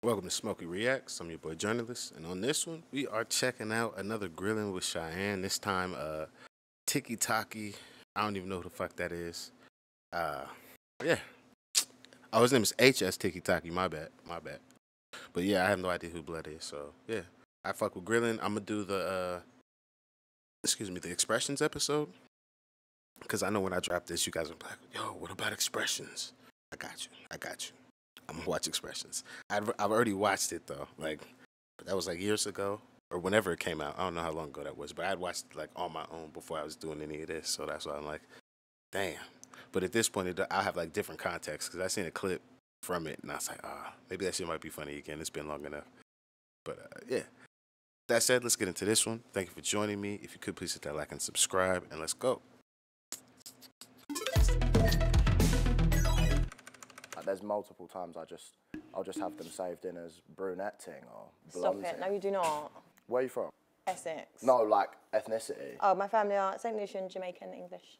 Welcome to Smokey Reacts. I'm your boy Journalist, and on this one, we are checking out another Grilling with Cheyenne. This time, Tiki Taki. I don't even know who the fuck that is. Yeah. Oh, his name is HS Tiki Taki. My bad. But yeah, I have no idea who Blood is. So yeah, I fuck with Grilling. I'm gonna do the the expressions episode, because I know when I drop this, you guys are like, yo, what about expressions? I got you. I'm gonna watch expressions. I've already watched it though. But that was like years ago or whenever it came out. I don't know how long ago that was, but I'd watched like on my own before I was doing any of this. So that's why I'm like, damn. But at this point, I'll have like different context because I seen a clip from it and I was like, maybe that shit might be funny again. It's been long enough. But yeah. That said, let's get into this one. Thank you for joining me. If you could please hit that like and subscribe, and let's go. There's multiple times I'll just have them saved in as brunette ting or Stop blonde it. ting. No, you do not. Where are you from? Essex. No, like ethnicity. Oh, my family are St. Lucian, Jamaican, English.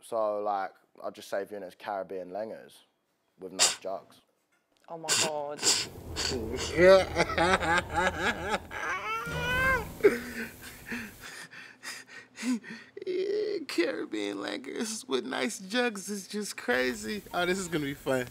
So like, I'll just save you in as Caribbean lengers with nice jugs. Oh my God. Caribbean langers with nice jugs is just crazy. Oh, this is gonna be fun.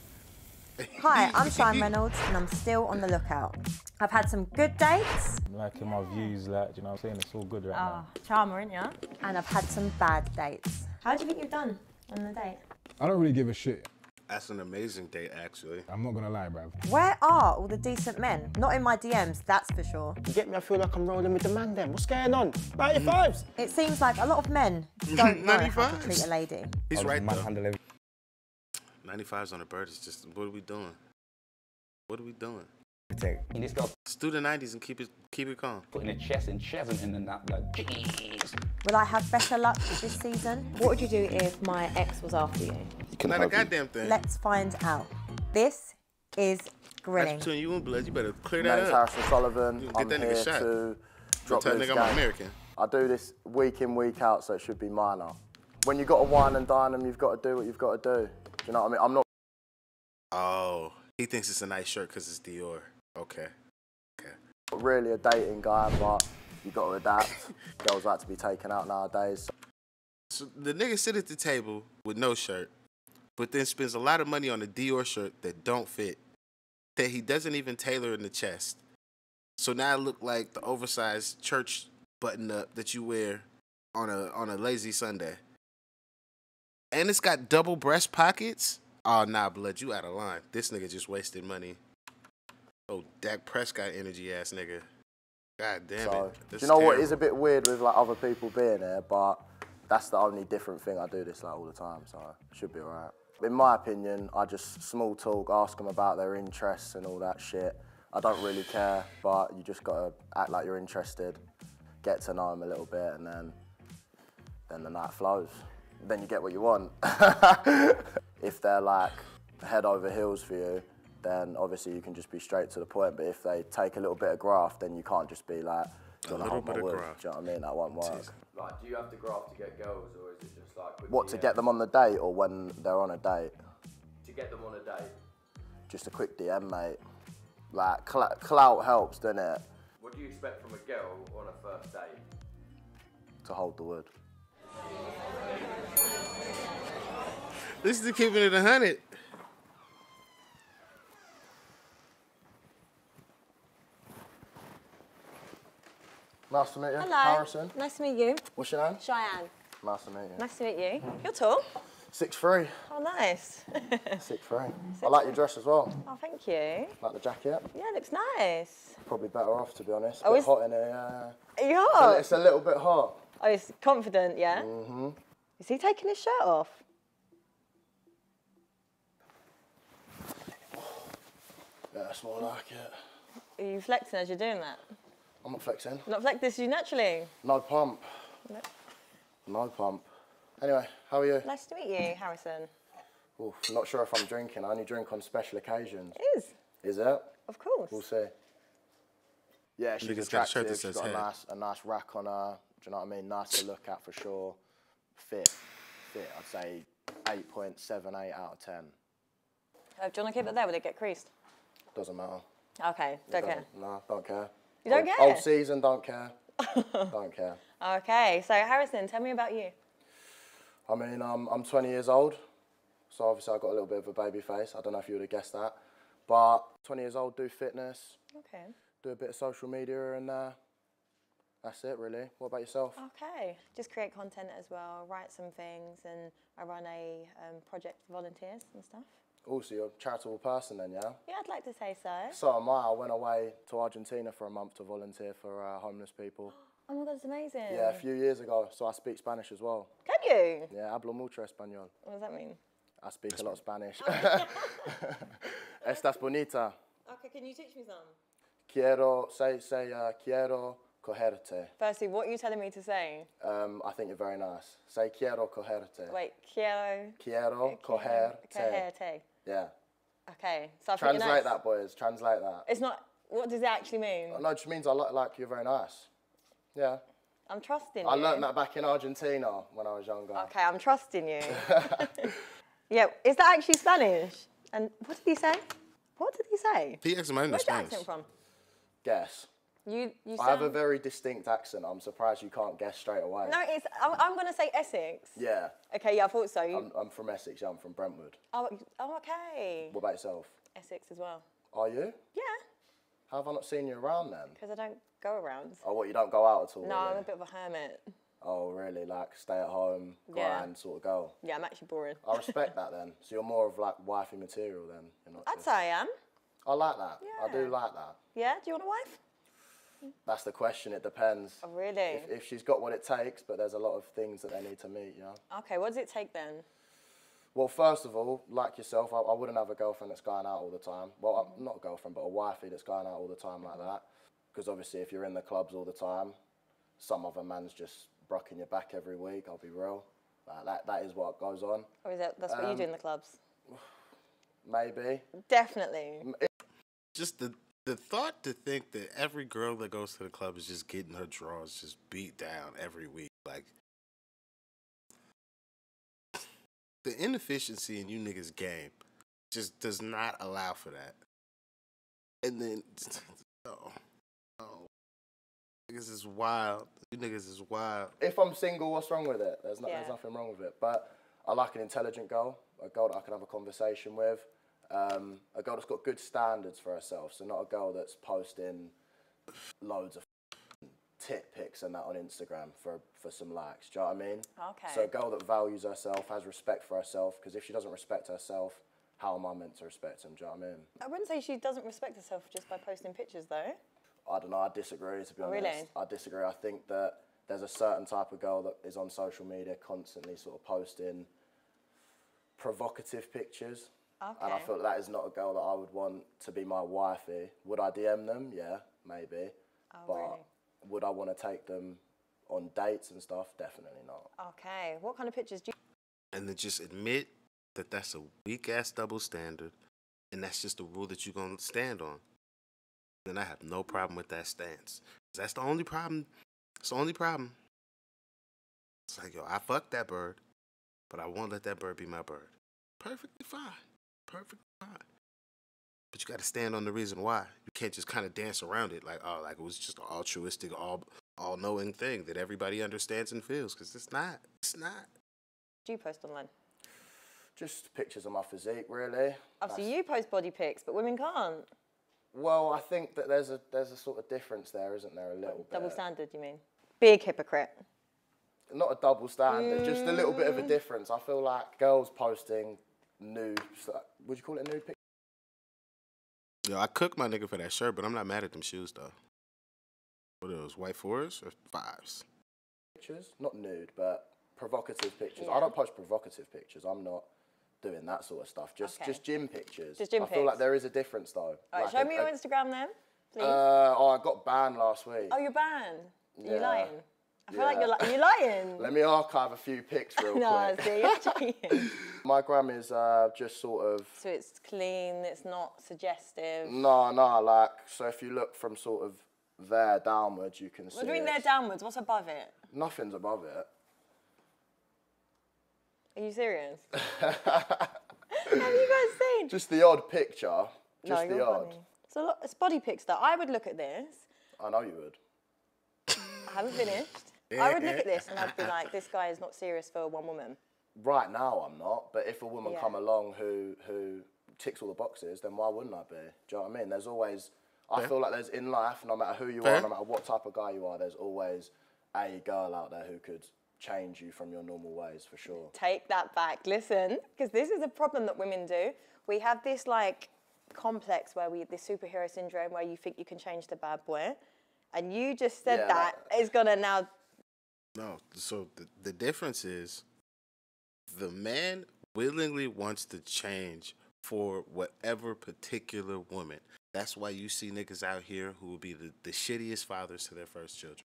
Hi, I'm Cheyenne Reynolds and I'm still on the lookout. I've had some good dates. Liking my views, like, you know what I'm saying? It's all good right now. Charmer, ain't ya? And I've had some bad dates. How do you think you've done on the date? I don't really give a shit. That's an amazing date, actually. I'm not gonna lie, bruv. Where are all the decent men? Not in my DMs, that's for sure. You get me? I feel like I'm rolling with the man then. What's going on? 95s. It seems like a lot of men don't know how to 95s. treat a lady. He's right though. Handling. 95s on a bird is just, what are we doing? What are we doing? You just got Let's do the 90s and keep it calm. putting a chest and chesn't in the nap, like, jeez. Will I have better luck this season? What would you do if my ex was after you? Not a goddamn thing. Let's find out. This is That's grilling. between you and Blood. You better clear My that name's up. Harrison Sullivan. Get I'm that here nigga shot. to drop Tell this nigga I'm game. American. I do this week in, week out, so it should be minor. When you got to wine and dine them, you've got to do what you've got to do. Do you know what I mean? I'm not Oh, he thinks it's a nice shirt because it's Dior. Okay. really a dating guy, but you got to adapt. Girls like to be taken out nowadays. So the nigga sit at the table with no shirt, but then spends a lot of money on a Dior shirt that don't fit, that he doesn't even tailor in the chest. So now it look like the oversized church button-up that you wear on a lazy Sunday. And it's got double breast pockets. Oh, nah, Blood, you out of line. This nigga just wasted money. Oh, Dak Prescott energy ass nigga. God damn So, it. do you know what is a bit weird with like other people being there, but that's the only different thing. I do this like all the time, so it should be alright. In my opinion, I just small talk, ask them about their interests and all that shit. I don't really care, but you just gotta act like you're interested, get to know them a little bit, and then the night flows. Then you get what you want. If they're like head over heels for you, then obviously you can just be straight to the point. But if they take a little bit of graft, then you can't just be like, do you want to hold my wood? Do you know what I mean? That won't work. Like, do you have to graft to get girls, or is it just like... with What, to DMs? get them on the date or when they're on a date? To get them on a date. Just a quick DM, mate. Like, clout helps, doesn't it? What do you expect from a girl on a first date? To hold the wood. This is keeping it 100. Nice to meet you. Hello. Harrison. Nice to meet you. What's your name? Cheyenne. Nice to meet you. Nice to meet you. You're tall. 6'3". Oh, nice. 6'3". I like your dress as well. Oh, thank you. Like the jacket. Yeah, it looks nice. Probably better off, to be honest. Oh, Bit is- hot in here, yeah. Are you hot? It's a little bit hot. Oh, he's confident, yeah? Mm-hmm. Is he taking his shirt off? Yeah, that's more like it. Are you flexing as you're doing that? I'm not flexing. Not flex this you naturally. No pump. No. No pump. Anyway, how are you? Nice to meet you, Harrison. Oof, not sure if I'm drinking. I only drink on special occasions. It is. Is it? Of course. We'll see. Yeah, she's Nigga's got a shirt attractive. that She's says got head. a nice rack on her. Do you know what I mean? Nice to look at for sure. Fit. I'd say 8.78 out of 10. Do you want to keep it there? Will it get creased? Doesn't matter. Okay, don't care. No, don't care. You don't care? Old season, don't care. Don't care. Okay, so Harrison, tell me about you. I mean, I'm 20 years old, so obviously I've got a little bit of a baby face. I don't know if you would have guessed that. But 20 years old, do fitness, Okay. do a bit of social media, and that's it, really. What about yourself? Okay, just create content as well, write some things, and I run a project for volunteers and stuff. Also, you're a charitable person then, yeah? Yeah, I'd like to say so. So am I. I went away to Argentina for a month to volunteer for homeless people. Oh my God, it's amazing. Yeah, a few years ago, so I speak Spanish as well. Can you? Yeah, hablo mucho español. What does that mean? I speak a lot of Spanish. Estás bonita. Okay, can you teach me some? Quiero, quiero cogerte. Firstly, what are you telling me to say? I think you're very nice. Say quiero cogerte. Wait, quiero... Quiero cogerte. Cogerte. Yeah. Okay, so I think you're Translate nice. that, boys. Translate that. It's not... What does it actually mean? No, it just means I like you're very nice. Yeah. I'm trusting you. I learnt that back in Argentina when I was younger. Okay, I'm trusting you. Yeah, is that actually Spanish? And what did he say? What did he say? He asked mine in Where's your Spanish. accent from? Guess. You sound... I have a very distinct accent. I'm surprised you can't guess straight away. No, it's... I'm going to say Essex. Yeah. Okay, yeah, I thought so. I'm from Essex. Yeah, I'm from Brentwood. Oh, okay. What about yourself? Essex as well. Are you? Yeah, How have I not seen you around then? because I don't go around. Oh, what, you don't go out at all? No, I'm really? a bit of a hermit. Oh, really? Like, stay at home, Yeah. grind sort of girl? Yeah, I'm actually boring. I respect that then. So you're more of like wifey material then? You're not I'd just- say I am. I like that. I do Yeah. like that. Yeah, do you want a wife? That's the question. It depends. Oh, really? If she's got what it takes, but there's a lot of things that they need to meet, you know? Okay, what does it take then? Well, first of all, like yourself, I wouldn't have a girlfriend that's going out all the time. Well, not a girlfriend, but a wifey that's going out all the time like that. Because obviously, if you're in the clubs all the time, some other man's just brocking your back every week, I'll be real. That is what goes on. Or is that's what you do in the clubs? Maybe. Definitely. Just the thought to think that every girl that goes to the club is just getting her drawers just beat down every week. Like, the inefficiency in you niggas' game just does not allow for that. And then, oh, niggas is wild. You niggas is wild. If I'm single, what's wrong with it? There's Yeah. nothing wrong with it. But I like an intelligent girl, a girl that I can have a conversation with, a girl that's got good standards for herself. So not a girl that's posting loads of tit pics and that on Instagram for some likes. Do you know what I mean? Okay. So a girl that values herself, has respect for herself. Because if she doesn't respect herself, how am I meant to respect him? Do you know what I mean? I wouldn't say she doesn't respect herself just by posting pictures, though. I don't know, I disagree, to be honest. Really? I disagree. I think that there's a certain type of girl that is on social media constantly sort of posting provocative pictures. Okay. And I feel that is not a girl that I would want to be my wifey. Would I DM them? Yeah, maybe. Oh, but really? would I want to take them on dates and stuff? Definitely not. Okay. What kind of pictures do you... And then just admit that that's a weak-ass double standard, and that's just a rule that you're going to stand on. Then I have no problem with that stance. That's the only problem. It's the only problem. It's like, yo, I fucked that bird, but I won't let that bird be my bird. Perfectly fine. Perfectly fine. But you got to stand on the reason why. You can't just kind of dance around it like, oh, like it was just an altruistic, all-knowing thing that everybody understands and feels, because it's not. It's not. Do you post online? Just pictures of my physique, really. Obviously, you post body pics, but women can't. Well, I think that there's a sort of difference there, isn't there, a little bit? Double standard, you mean? Big hypocrite. Not a double standard, just a little bit of a difference. I feel like girls posting nude, would you call it a nude picture? Yo, I cooked my nigga for that shirt, but I'm not mad at them shoes, though. What are those, white 4s or 5s? Pictures? Not nude, but provocative pictures. Yeah. I don't post provocative pictures. I'm not doing that sort of stuff. Just Okay. gym pictures. Just gym I feel like pics. there is a difference, though. All right, Like show me your Instagram then, please. I got banned last week. Oh, you're banned. Are you Yeah. lying? I feel like Yeah. you're lying. Let me archive a few pics real No, quick. see, you're joking. My gram is just sort of... So it's clean, it's not suggestive. No, like, so if you look from sort of there downwards, you can see What do you mean there it's- downwards? What's above it? Nothing's above it. Are you serious? Have you guys seen? Just the odd picture. Just no, the you're odd. funny. it's body pics though. I would look at this. I know you would. I haven't finished. I would look at this and I'd be like, this guy is not serious for one woman. Right now, I'm not. But if a woman Yeah. come along who ticks all the boxes, then why wouldn't I be? Do you know what I mean? There's always. I feel like there's in life, no matter who you are, no matter what type of guy you are, there's always a girl out there who could change you from your normal ways, for sure. Take that back. Listen, because this is a problem that women do. We have this like complex where this superhero syndrome where you think you can change the bad boy. And you just said Yeah, that is going to now... No, so the difference is the man willingly wants to change for whatever particular woman. That's why you see niggas out here who will be the shittiest fathers to their first children.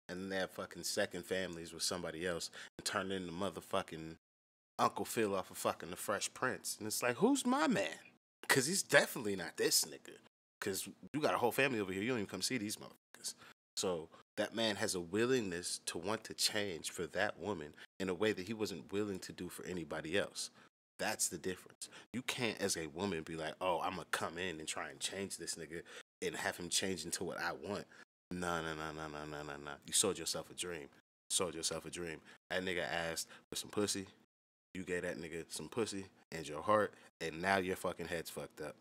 And then they have fucking second families with somebody else and turn into motherfucking Uncle Phil off of fucking The Fresh Prince. And it's like, who's my man? Because he's definitely not this nigga. Because you got a whole family over here. You don't even come see these motherfuckers. So that man has a willingness to want to change for that woman in a way that he wasn't willing to do for anybody else. That's the difference. You can't, as a woman, be like, oh, I'm going to come in and try and change this nigga and have him change into what I want. No. You sold yourself a dream. Sold yourself a dream. That nigga asked for some pussy. You gave that nigga some pussy and your heart, and now your fucking head's fucked up.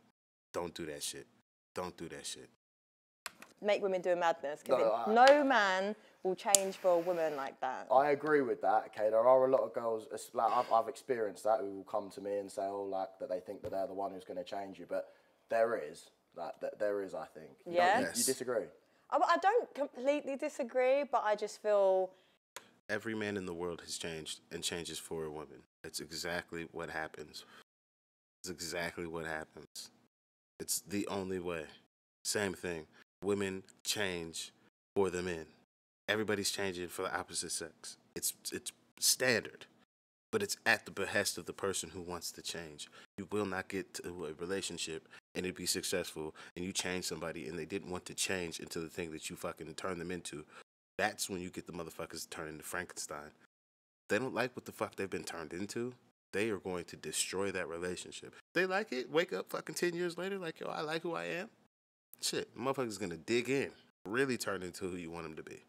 Don't do that shit. Don't do that shit. Make women do a madness. Because no man will change for a woman like that. I agree with that. Okay, there are a lot of girls. Like I've experienced that who will come to me and say, "Oh, like that they think that they're the one who's going to change you." But there is, there is. I think. Yeah. You disagree? I don't completely disagree, but I just feel... Every man in the world has changed and changes for a woman. It's exactly what happens. It's exactly what happens. It's the only way. Same thing. Women change for the men. Everybody's changing for the opposite sex. It's standard, but it's at the behest of the person who wants to change. You will not get to a relationship and it be successful and you change somebody and they didn't want to change into the thing that you fucking turn them into. That's when you get the motherfuckers turn into Frankenstein. They don't like what the fuck they've been turned into. They are going to destroy that relationship. They like it, wake up fucking 10 years later like, yo, I like who I am. Shit, the motherfucker's gonna dig in, really turn into who you want him to be.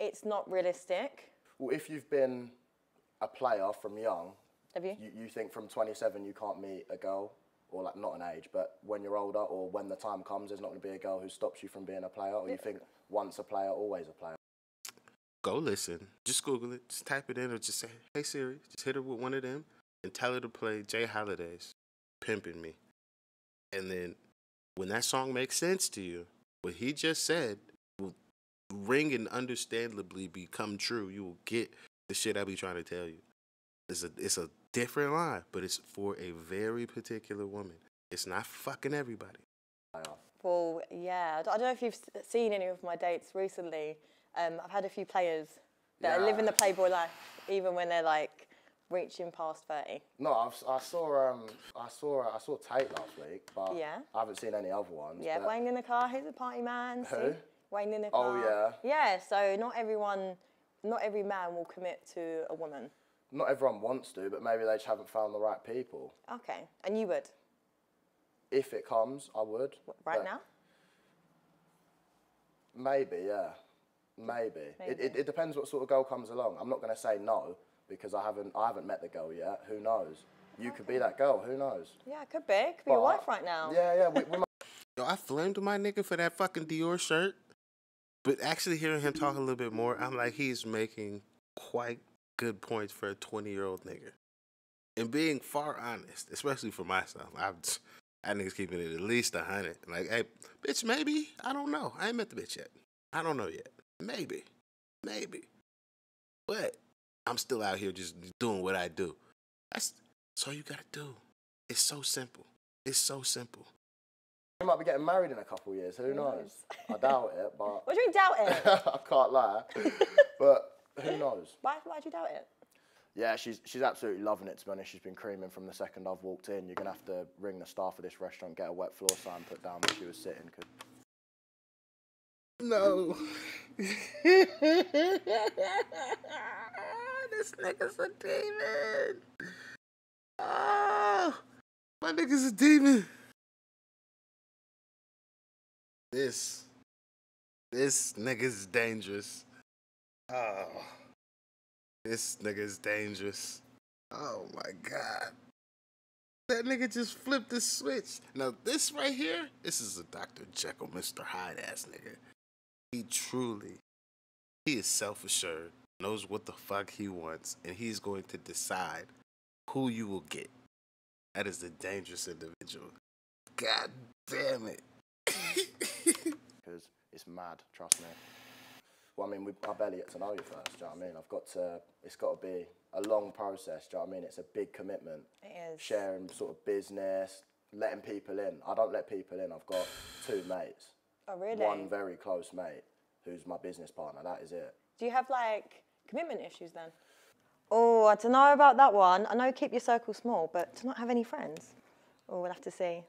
It's not realistic. Well, if you've been a player from young, Have you? you think from 27 you can't meet a girl, or like not an age, but when you're older or when the time comes, there's not going to be a girl who stops you from being a player, or you think once a player, always a player? Go listen. Just Google it. Just type it in or just say, hey Siri, just hit her with one of them and tell her to play Jay Holiday's Pimpin' Me. And then when that song makes sense to you, what he just said will ring and understandably become true. You will get the shit I be trying to tell you. It's a different line, but it's for a very particular woman. It's not fucking everybody. Well, yeah. I don't know if you've seen any of my dates recently. I've had a few players that are living the Playboy life, even when they're like reaching past 30. No, I saw Tate last week, but Yeah. I haven't seen any other ones. Yeah, but Wayne in the car, he's a party man. Who? See? Wayne in the Oh, car. yeah. Yeah, so not every man will commit to a woman. Not everyone wants to, but maybe they just haven't found the right people. Okay, and you would? If it comes, I would. Right but now? Maybe, yeah. Maybe. It depends what sort of girl comes along. I'm not going to say no because I haven't met the girl yet. Who knows? You could be that girl. Who knows? Yeah, it could be. It could be your wife right now. Yeah. We might. Yo, I flamed my nigga for that fucking Dior shirt. But actually hearing him talk a little bit more, I'm like, he's making quite good points for a 20-year-old nigga. And being far honest, especially for myself, I niggas keeping it at least 100. Like, hey, bitch, maybe. I don't know. I ain't met the bitch yet. I don't know yet. Maybe. But I'm still out here just doing what I do. That's all you gotta do. It's so simple. It's so simple. We might be getting married in a couple of years. Who knows? I doubt it, but... What do you mean doubt it? I can't lie. But who knows? Why do you doubt it? Yeah, she's absolutely loving it, to be honest. She's been creaming from the second I've walked in. You're going to have to ring the staff of this restaurant, get a wet floor sign put down where she was sitting. No. This nigga's a demon. Oh, my nigga's a demon. This nigga's dangerous. Oh. This nigga's dangerous. Oh my God. That nigga just flipped the switch. Now this right here, this is a Dr. Jekyll, Mr. Hyde ass nigga. He is self-assured, knows what the fuck he wants, and he's going to decide who you will get. That is a dangerous individual. God damn it. Because it's mad, trust me. Well, I mean, I barely get to know you first, do you know what I mean? It's got to be a long process, do you know what I mean? It's a big commitment. It is. Sharing sort of business, letting people in. I don't let people in. I've got 2 mates. Oh, really? One very close mate who's my business partner, that is it. Do you have, like, commitment issues then? Oh, I don't know about that one. I know keep your circle small, but to not have any friends? Oh, we'll have to see.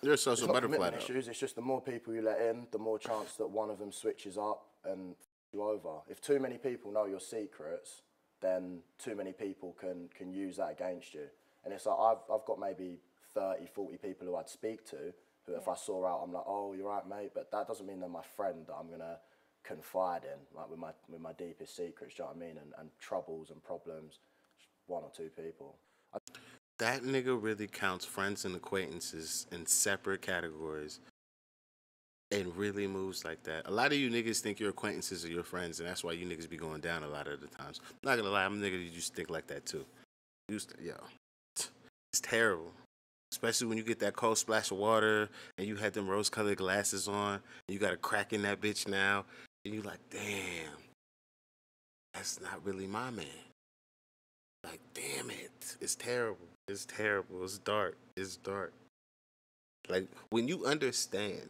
You're a social It's not butterfly, commitment though. issues, it's just the more people you let in, the more chance that one of them switches up and you over. If too many people know your secrets, then too many people can use that against you. And it's like, I've got maybe 30, 40 people who I'd speak to, who if I saw out, I'm like, oh, you're right, mate, but that doesn't mean they're my friend that I'm gonna confide in, like with my deepest secrets, do you know what I mean? And troubles and problems, just 1 or 2 people. That nigga really counts friends and acquaintances in separate categories and really moves like that. A lot of you niggas think your acquaintances are your friends, and that's why you niggas be going down a lot of the times. I'm not gonna lie, I'm a nigga that used to think like that too. It's terrible. Especially when you get that cold splash of water and you had them rose-colored glasses on, and you got a crack in that bitch now, and you like, damn, that's not really my man. Like, damn it. It's terrible. It's terrible. It's dark. It's dark. Like, when you understand,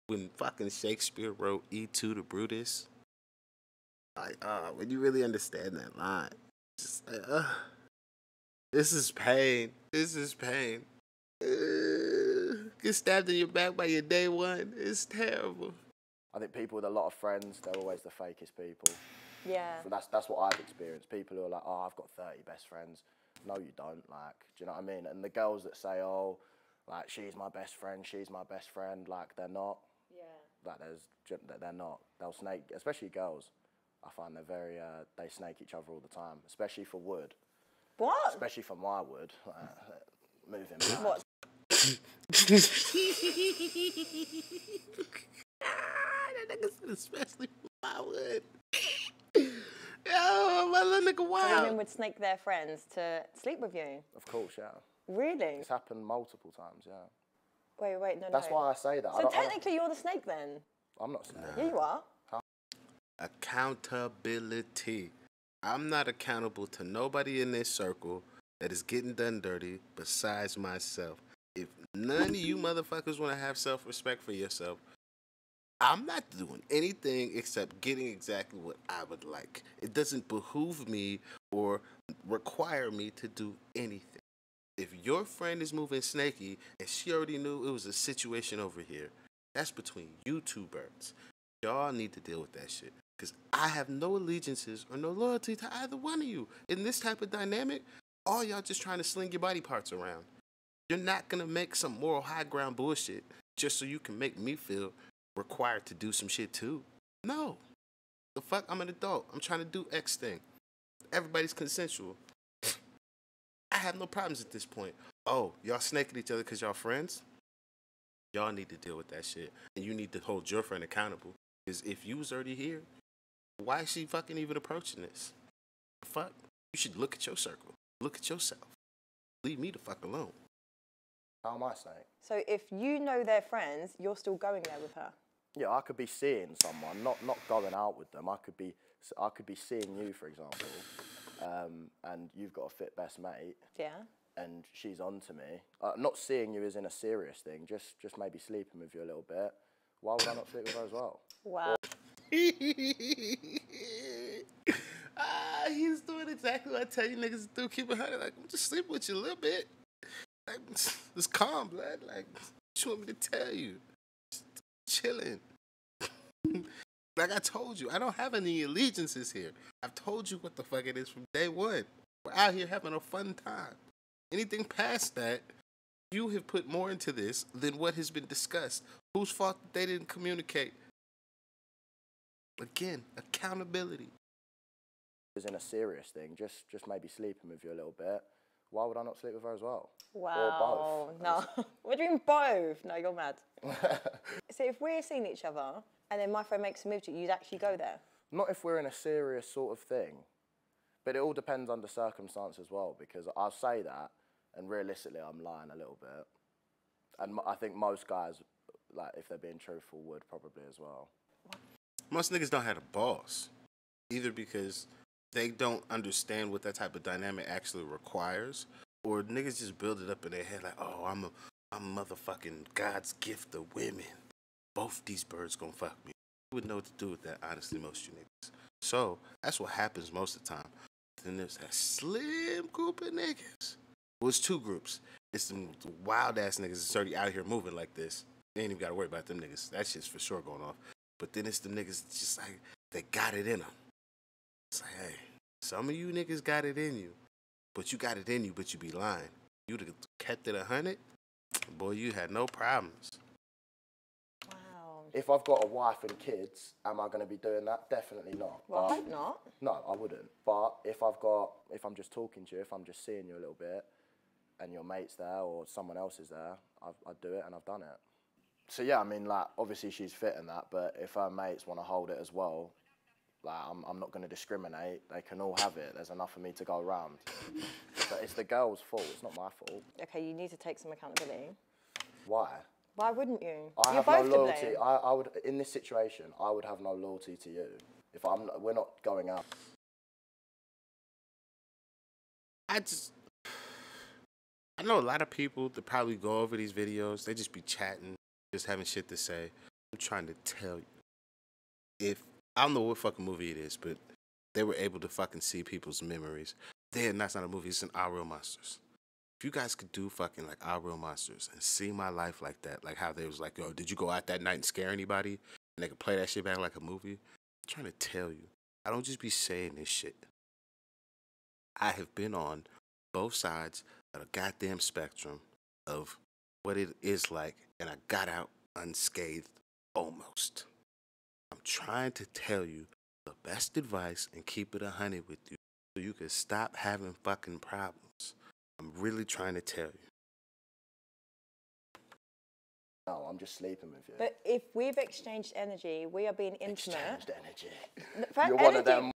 when fucking Shakespeare wrote E2 to Brutus, like, when you really understand that line, just like, this is pain. This is pain. Get stabbed in your back by your day one. It's terrible. I think people with a lot of friends, they're always the fakest people. Yeah. So that's what I've experienced. People who are like, oh, I've got 30 best friends. No, you don't. Like, do you know what I mean? And the girls that say, oh, like, she's my best friend, like, they're not. Yeah. Like, they're not. They'll snake, especially girls. I find they're very, they snake each other all the time, especially for wood. What? Especially for my wood. Moving back. What? That nigga said especially for my wood. Yo, my little nigga, wow. Women would snake their friends to sleep with you? Of course, yeah. Really? It's happened multiple times, yeah. Wait, no, That's why I say that. So technically you're the snake then? I'm not saying Yeah, you are. Accountability. I'm not accountable to nobody in this circle that is getting done dirty besides myself. If none of you motherfuckers want to have self-respect for yourself, I'm not doing anything except getting exactly what I would like. It doesn't behoove me or require me to do anything. If your friend is moving snaky and she already knew it was a situation over here, that's between you 2 birds. Y'all need to deal with that shit. Because I have no allegiances or no loyalty to either one of you. In this type of dynamic, all y'all just trying to sling your body parts around. You're not going to make some moral high ground bullshit just so you can make me feel required to do some shit too. No. The fuck? I'm an adult. I'm trying to do X thing. Everybody's consensual. I have no problems at this point. Oh, y'all snaking each other because y'all friends? Y'all need to deal with that shit. And you need to hold your friend accountable. Because if you was already here, why is she fucking even approaching this? Fuck. You should look at your circle. Look at yourself. Leave me the fuck alone. How am I saying? So if you know they're friends, you're still going there with her? Yeah, I could be seeing someone, not going out with them. I could be seeing you, for example, and you've got a fit best mate. Yeah. And she's on to me. Not seeing you is in a serious thing. Just maybe sleeping with you a little bit. Why would I not sleep with her as well? Wow. He's doing exactly what I tell you niggas to do. Keep it 100. Like, I'm just sleeping with you a little bit. Like, it's calm, blood. Like, what you want me to tell you? Just chilling. Like I told you, I don't have any allegiances here. I've told you what the fuck it is from day one. We're out here having a fun time. Anything past that, You have put more into this than what has been discussed. Whose fault that they didn't communicate? Again, accountability. Is in a serious thing, just maybe sleeping with you a little bit. Why would I not sleep with her as well? Wow. Or both. No. What do you mean both? No, you're mad. So if we're seeing each other and then my friend makes a move to you, you'd actually go there? Not if we're in a serious sort of thing. But it all depends on the circumstance as well, because I'll say that, and realistically I'm lying a little bit. And I think most guys, like, if they're being truthful, would probably as well. Most niggas don't have a boss. Either because they don't understand what that type of dynamic actually requires, or niggas just build it up in their head like, oh, I'm motherfucking God's gift to women. Both these birds gonna fuck me. You wouldn't know what to do with that, honestly, most of you niggas. So that's what happens most of the time. Then there's that slim group of niggas. Well, it's two groups. It's some wild ass niggas that's already out here moving like this. They ain't even gotta worry about them niggas. That shit's for sure going off. But then it's the niggas just like, they got it in them. It's like, hey, some of you niggas got it in you, but you got it in you, but you be lying. You'd have kept it 100, boy, you had no problems. Wow. If I've got a wife and kids, am I going to be doing that? Definitely not. Well, I hope not. No, I wouldn't. But if I'm just talking to you, if I'm just seeing you a little bit, and your mate's there or someone else is there, I'd do it, and I've done it. So yeah, I mean, like, obviously she's fit in that, but if her mates want to hold it as well, like, I'm not going to discriminate. They can all have it. There's enough for me to go around. But it's the girl's fault. It's not my fault. Okay, you need to take some accountability. Why? Why wouldn't you? I You're have both no loyalty. to blame. I would, in this situation, I would have no loyalty to you. If we're not going out. I know a lot of people that probably go over these videos. They just be chatting, just having shit to say. I'm trying to tell you, I don't know what fucking movie it is, but they were able to fucking see people's memories. That's not a movie, it's an Our Real Monsters. If you guys could do fucking like Our Real Monsters and see my life like that, like how they was like, yo, did you go out that night and scare anybody? And they could play that shit back like a movie. I'm trying to tell you, I don't just be saying this shit. I have been on both sides of the goddamn spectrum of what it is like, and I got out unscathed almost. I'm trying to tell you the best advice and keep it 100 with you so you can stop having fucking problems. I'm really trying to tell you. No, I'm just sleeping with you. But if we've exchanged energy, we are being intimate. Exchanged energy. For You're energy, one of them.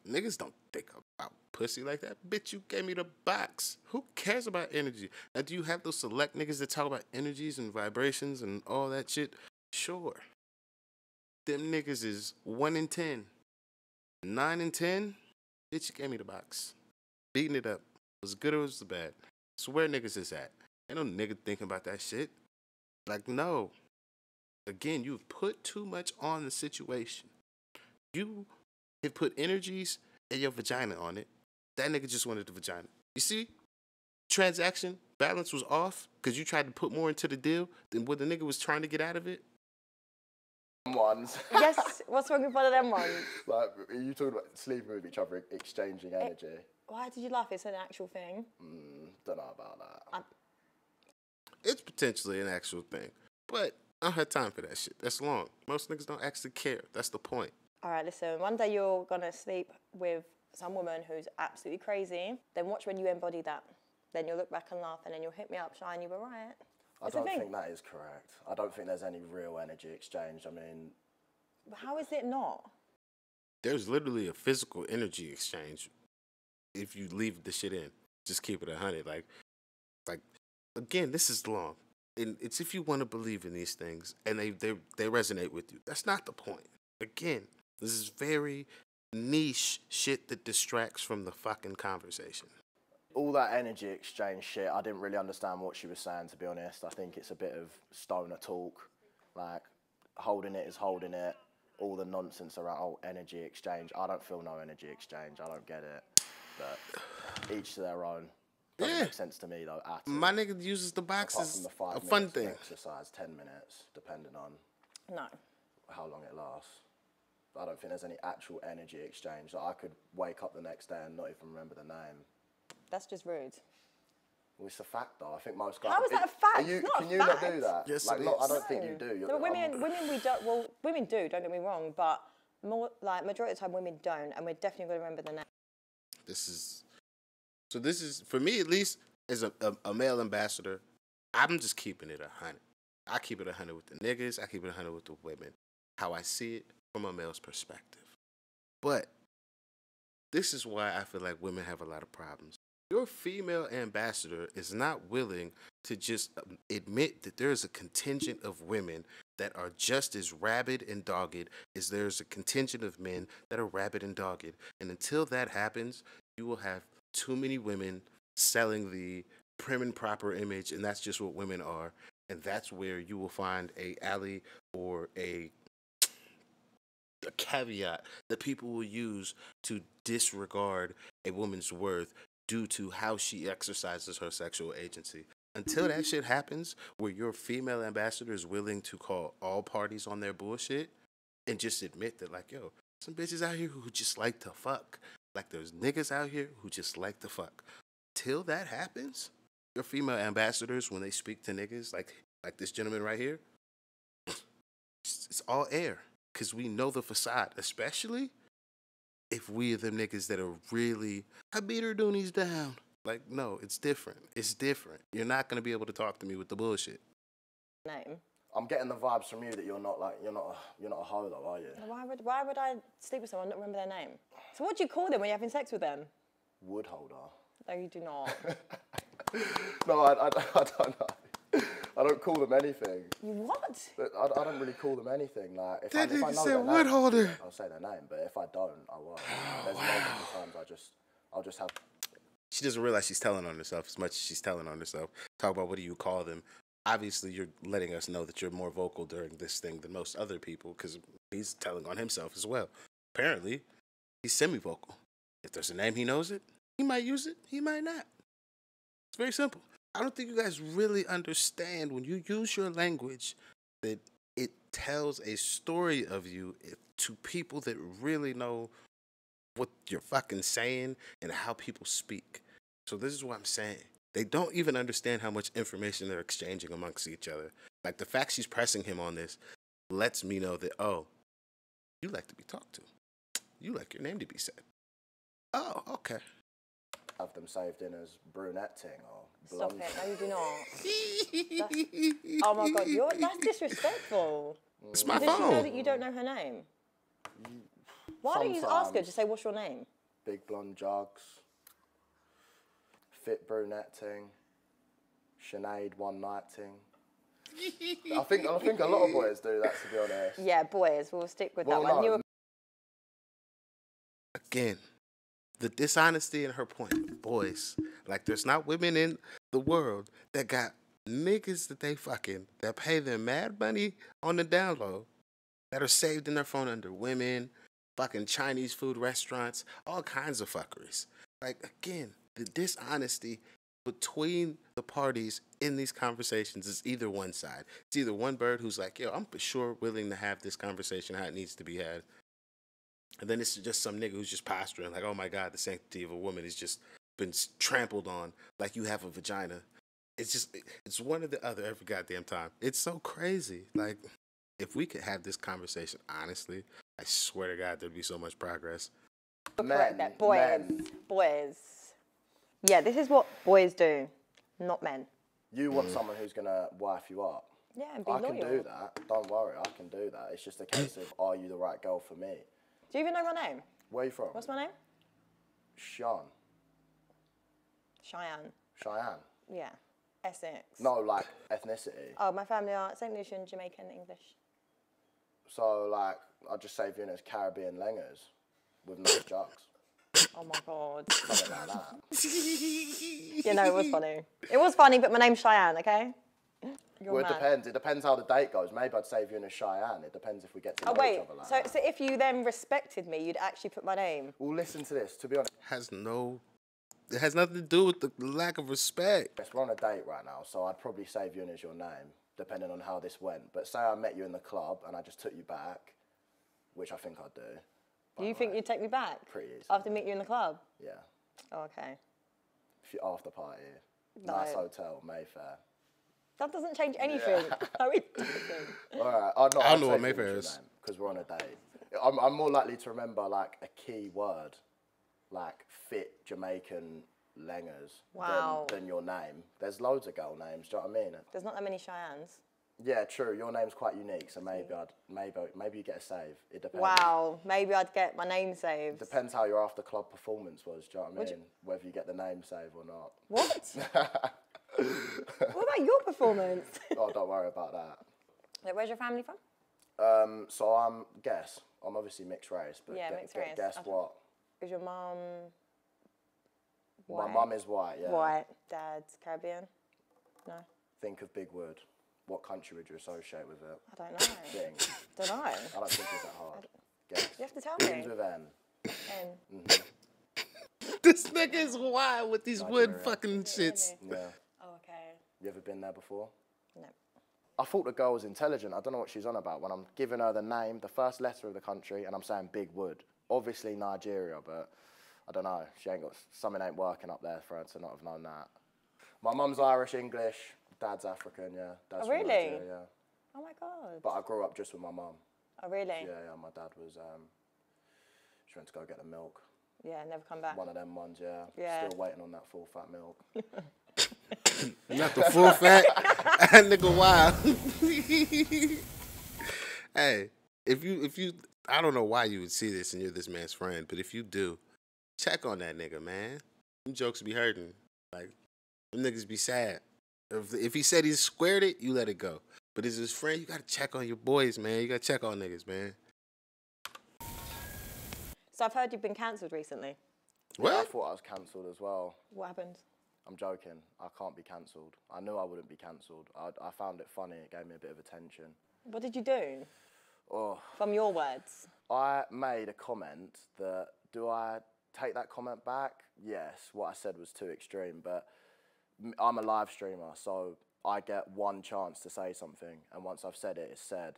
Niggas don't think about pussy like that. Bitch, you gave me the box. Who cares about energy? Now, do you have those select niggas that talk about energies and vibrations and all that shit? Sure. Them niggas is 1 in 10. 9 in 10, bitch, you gave me the box. Beating it up. Was good or was bad? So where niggas is at? Ain't no nigga thinking about that shit. Like, no. Again, you've put too much on the situation. You have put energies and your vagina on it. That nigga just wanted the vagina. You see? Transaction balance was off because you tried to put more into the deal than what the nigga was trying to get out of it. Ones. yes, what's wrong with one of them ones? Like, are you talking about sleeping with each other, exchanging energy? Why did you laugh? It's an actual thing. Don't know about that. It's potentially an actual thing, but I don't have time for that shit. That's long. Most niggas don't actually care. That's the point. All right, listen, one day you're going to sleep with some woman who's absolutely crazy. Then watch when you embody that. Then you'll look back and laugh, and then you'll hit me up, Shine, you were right. I don't think that is correct. I don't think there's any real energy exchange. I mean... How is it not? There's literally a physical energy exchange if you leave the shit in. Just keep it 100. Like again, this is long. And it's if you want to believe in these things and they resonate with you. That's not the point. Again, this is very niche shit that distracts from the fucking conversation. All that energy exchange shit, I didn't really understand what she was saying, to be honest. I think it's a bit of stoner talk. Like, holding it is holding it. All the nonsense around, energy exchange. I don't feel no energy exchange. I don't get it. But each to their own. Doesn't make sense to me, though, at all. My nigga uses the box as a fun thing. Exercise, 10 minutes, depending on how long it lasts. I don't think there's any actual energy exchange. Like, I could wake up the next day and not even remember the name. That's just rude. Well, it's a fact, though. I think most guys. How is that a fact? You, It's not a can you not fact. do that? Yes, like, it not, I is. don't think you do. No, women we don't. Well, women do. Don't get me wrong, but more like majority of the time women don't, and we're definitely going to remember the name. This is for me at least as a male ambassador. I'm just keeping it 100. I keep it 100 with the niggas. I keep it 100 with the women. How I see it from a male's perspective. But this is why I feel like women have a lot of problems. Your female ambassador is not willing to just admit that there's a contingent of women that are just as rabid and dogged as there's a contingent of men that are rabid and dogged. And until that happens, you will have too many women selling the prim and proper image, and that's just what women are. And that's where you will find a alley or a caveat that people will use to disregard a woman's worth due to how she exercises her sexual agency. Until that shit happens, where your female ambassador is willing to call all parties on their bullshit and just admit that, like, yo, some bitches out here who just like to fuck. Like, there's niggas out here who just like to fuck. Till that happens, your female ambassadors, when they speak to niggas, like this gentleman right here, it's all air. Because we know the facade, especially if we are them niggas that are really, I beat her doonies down. Like, no, it's different. It's different. You're not going to be able to talk to me with the bullshit. Name. I'm getting the vibes from you that you're not a hoe though, are you? Why would I sleep with someone and not remember their name? So what do you call them when you're having sex with them? Wood holder. No, you do not. No, I don't know. I don't call them anything. You what? I don't really call them anything. Like, if I know nigga said their wood name, holder. I'll say their name. But if I don't, I won't. There's multiple times I'll just have. She doesn't realize she's telling on herself as much as she's telling on herself. Talk about what do you call them. Obviously, you're letting us know that you're more vocal during this thing than most other people because he's telling on himself as well. Apparently, he's semi-vocal. If there's a name, he knows it. He might use it. He might not. It's very simple. I don't think you guys really understand when you use your language that it tells a story of you to people that really know what you're fucking saying and how people speak. So this is what I'm saying. They don't even understand how much information they're exchanging amongst each other. Like, the fact she's pressing him on this lets me know that, oh, you like to be talked to. You like your name to be said. Oh, okay. Have them saved in as brunette ting or Stop blonde. it. No, you do not. Oh my God, that's disrespectful. It's my Does she know phone. that you don't know her name? Why don't you just ask her? Just say, what's your name? Big blonde jugs. Fit brunette ting. Sinead one night ting. I think a lot of boys do that, to be honest. Yeah, boys. We'll stick with Well, that one. no. Again, the dishonesty in her point. Boys, like, there's not women in the world that got niggas that they fucking, that pay them mad money on the down low, that are saved in their phone under women, fucking Chinese food restaurants, all kinds of fuckeries. Like, again, the dishonesty between the parties in these conversations is either one side. It's either one bird who's like, yo, I'm for sure willing to have this conversation how it needs to be had. And then it's just some nigga who's just posturing like, oh my God, the sanctity of a woman has just been trampled on like you have a vagina. It's one or the other every goddamn time. It's so crazy. Like, if we could have this conversation honestly, I swear to God, there'd be so much progress. Correct that. Boys. Yeah, this is what boys do, not men. You want someone who's gonna wife you up. Yeah, and be I loyal. can do that. Don't worry, I can do that. It's just a case of, are you the right girl for me? Do you even know my name? Where are you from? What's my name? Sean. Cheyenne. Cheyenne. Yeah. Essex. No, like ethnicity. Oh, my family are St. Lucian, Jamaican, English. So, like, I'll just save you in as Caribbean lengers with no jugs. Oh my God. Something like that. You know, it was funny. It was funny, but my name's Cheyenne, okay? You're Well, mad. it depends. It depends how the date goes. Maybe I'd save you in as Cheyenne. It depends if we get to know Oh, wait. each other like that. So if you then respected me, you'd actually put my name? Well, listen to this. To be honest, It has nothing to do with the lack of respect. we're on a date right now, so I'd probably save you in as your name, depending on how this went. But say I met you in the club and I just took you back, which I think I'd do. Do you think you'd take me back? Pretty easy. After meeting you in the club? Yeah. Oh, okay. If you after party. Nice hotel, Mayfair. That doesn't change anything. No, it doesn't. All right. I don't know what Mayfair is. Because we're on a date. I'm more likely to remember like a key word, like fit Jamaican lengers, Wow. than your name. There's loads of girl names. Do you know what I mean? There's not that many Cheyennes. Yeah, true. Your name's quite unique, so maybe you get a save. It depends. Wow, maybe I'd get my name saved. Depends how your after club performance was. Do you know what I mean? Whether you get the name saved or not. What? What about your performance? Oh, don't worry about that. Like, where's your family from? So I'm obviously mixed race, but Yeah, mixed race. guess what? Is your mum My white? mum is white. Yeah. White. Dad's Caribbean? No. Think of Big Wood. What country would you associate with it? I don't know. Think. Don't know. I don't think it's that hard. Guess. You have to tell me. Begins with N. And This nigga is wild with these wood Nigeria. fucking shits. Yeah. oh, okay. You ever been there before? No. I thought the girl was intelligent. I don't know what she's on about when I'm giving her the name, the first letter of the country, and I'm saying Big Wood. Obviously Nigeria, but I don't know. Something ain't working up there for her to not have known that. My mum's Irish, English. Dad's African, yeah. Dad's from really? Nigeria, yeah. Oh my God. But I grew up just with my mum. Oh really? Yeah, my dad was, she went to go get the milk. Yeah, never come back. One of them ones, yeah. Yeah. Still waiting on that full fat milk. Not the full fat. That nigga wild. Hey, if you, I don't know why you would see this and you're this man's friend, but if you do, check on that nigga, man. Them jokes be hurting. Like, them niggas be sad. If he said he squared it, you let it go. But as his friend, you gotta check on your boys, man. You gotta check on niggas, man. So I've heard you've been cancelled recently. What? Yeah, I thought I was cancelled as well. What happened? I'm joking. I can't be cancelled. I knew I wouldn't be cancelled. I found it funny. It gave me a bit of attention. What did you do? Oh, From your words. I made a comment that, do I take that comment back? Yes, what I said was too extreme, but I'm a live streamer, so I get one chance to say something, and once I've said it, it's said.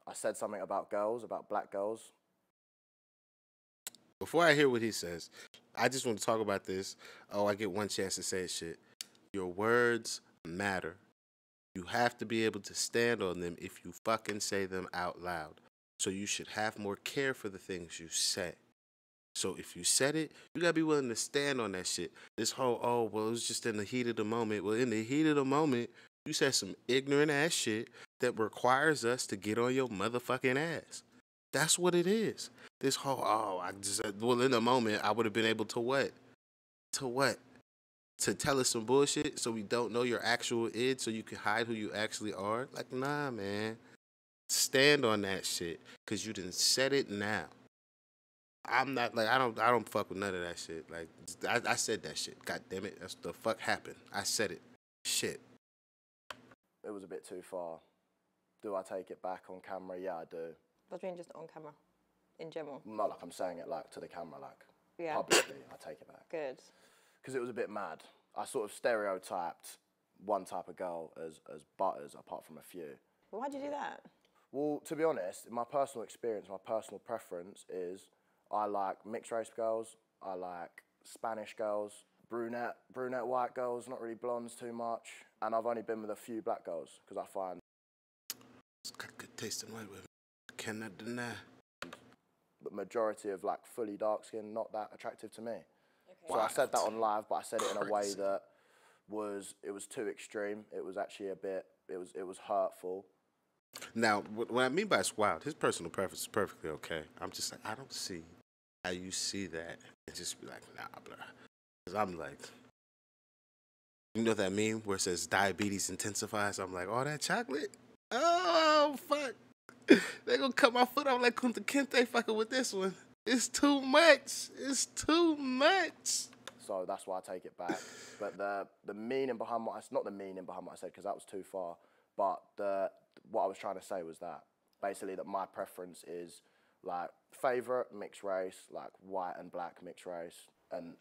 I said something about girls, about black girls. Before I hear what he says, I just want to talk about this. Oh, I get one chance to say shit. Your words matter. You have to be able to stand on them if you fucking say them out loud. So you should have more care for the things you say. So if you said it, you gotta be willing to stand on that shit. This whole, oh, well, it was just in the heat of the moment. Well, in the heat of the moment, you said some ignorant ass shit that requires us to get on your motherfucking ass. That's what it is. This whole, well, in the moment, I would have been able to what? To what? To tell us some bullshit so we don't know your actual id so you can hide who you actually are? Like, nah, man. Stand on that shit because you done said it now. I'm not, like, I don't fuck with none of that shit. Like, I said that shit. God damn it. That's the fuck happened. I said it. Shit. It was a bit too far. Do I take it back on camera? Yeah, I do. What do you mean just on camera? In general? Not like I'm saying it like to the camera, like Yeah. publicly, I take it back. Good. Because it was a bit mad. I sort of stereotyped one type of girl as butters, apart from a few. Well, why'd you do that? Well, to be honest, in my personal experience, my personal preference is I like mixed race girls, I like Spanish girls, brunette white girls, not really blondes too much, and I've only been with a few black girls because I find It's got good taste in white women. Cannot deny. the majority of like fully dark skin not that attractive to me. Okay. So I said that on live, but I said it in a way that it was too extreme. It was actually a bit, it was hurtful. Now, what I mean by it's wild, his personal preference is perfectly okay. I'm just like, I don't see how you see that and just be like, nah, blah. Because I'm like, you know that meme where it says diabetes intensifies? I'm like, oh, that chocolate? Oh, fuck. They gonna cut my foot off like Kunta Kinte fucking with this one. It's too much. It's too much. So that's why I take it back. But the meaning behind what not the meaning behind what I said, because that was too far, but what I was trying to say was that basically that my preference is like favourite mixed race, like white and black mixed race, and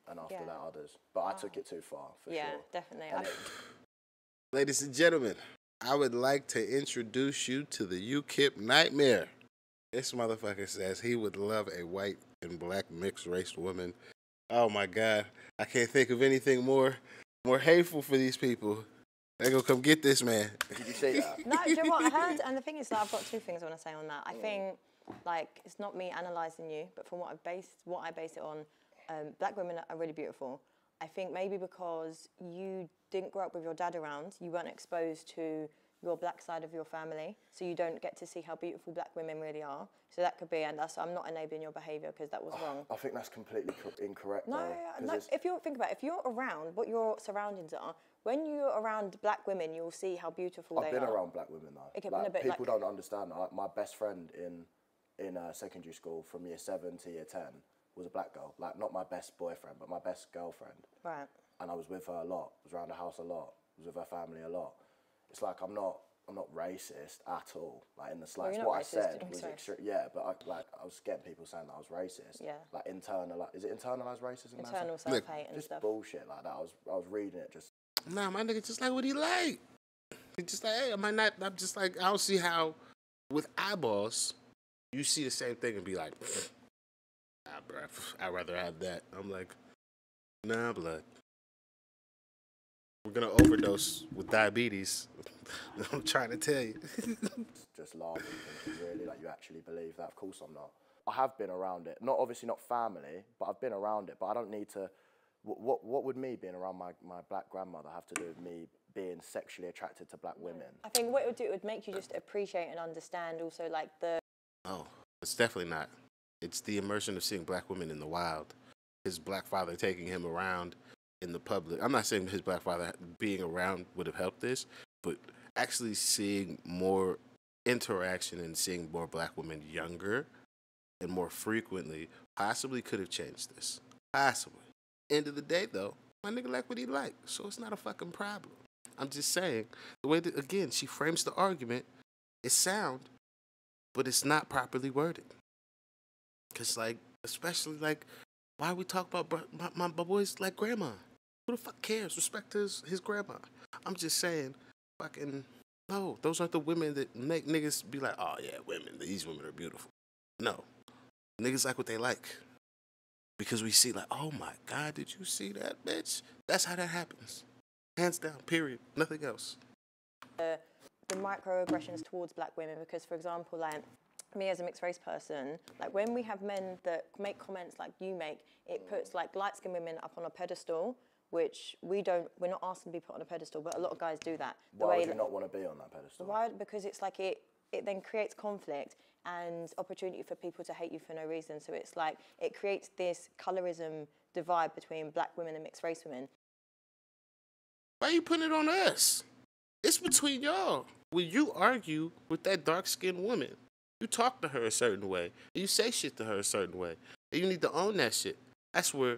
after that others. But I took it too far, for sure. Yeah, definitely. Ladies and gentlemen, I would like to introduce you to the UKIP Nightmare. This motherfucker says he would love a white and black mixed race woman. Oh my God. I can't think of anything more more hateful for these people. They gonna come get this man. Did you see that? No, do you know what I heard? And the thing is that I've got two things I want to say on that. I think, like, it's not me analysing you, but from what I base it on, black women are really beautiful. I think maybe because you didn't grow up with your dad around, you weren't exposed to your black side of your family, so you don't get to see how beautiful black women really are. So that could be, and that's, I'm not enabling your behaviour because that was wrong. I think that's completely incorrect. No, though, no. If you think about it, if you're around what your surroundings are, when you're around black women, you'll see how beautiful they are. I've been around black women though. Okay, like, no, but people like, don't understand. My best friend in secondary school from year 7 to year 10 was a black girl. Like, not my best boyfriend, but my best girlfriend. Right. And I was with her a lot. Was around the house a lot. Was with her family a lot. It's like I'm not racist at all. Like, in the slightest. Well, what I said racist, was extreme. Yeah, but I was getting people saying that I was racist. Yeah. Like, is it internalized racism? Internal self-hate and just stuff. bullshit like that. I was reading it just. Nah, my nigga just like what he like. He just like, hey, am I not? I'm just like, I don't see how, with eyeballs, you see the same thing and be like, nah, bro, I'd rather have that. I'm like, nah, blood. We're gonna overdose with diabetes. I'm trying to tell you. Just laughing, thinking, really, like, you actually believe that? Of course I'm not. I have been around it. Obviously not family, but I've been around it. But I don't need to. What would me being around my black grandmother have to do with me being sexually attracted to black women? I think what it would do, it would make you just appreciate and understand also, like, the... Oh, it's definitely not. It's the immersion of seeing black women in the wild. His black father taking him around in the public. I'm not saying his black father being around would have helped this, but actually seeing more interaction and seeing more black women younger and more frequently possibly could have changed this. Possibly. End of the day, though, my nigga like what he like, so it's not a fucking problem. I'm just saying, the way that, again, she frames the argument, it's sound, but it's not properly worded. Because, like, especially, like, why we talk about my boy's like grandma? Who the fuck cares? Respect his grandma. I'm just saying, fucking, no, those aren't the women that make niggas be like, oh, yeah, these women are beautiful. No. Niggas like what they like. Because we see like, oh my God, did you see that, bitch? That's how that happens. Hands down, period. Nothing else. The microaggressions towards black women, because, for example, like, me as a mixed race person, like, when we have men that make comments like you make, it puts, like, light-skinned women up on a pedestal, which we're not asking to be put on a pedestal, but a lot of guys do that. Why would you not want to be on that pedestal? Why? Because it's like it then creates conflict and opportunity for people to hate you for no reason. So it's like, it creates this colorism divide between black women and mixed race women. Why are you putting it on us? It's between y'all. When you argue with that dark-skinned woman, you talk to her a certain way, and you say shit to her a certain way, and you need to own that shit. That's where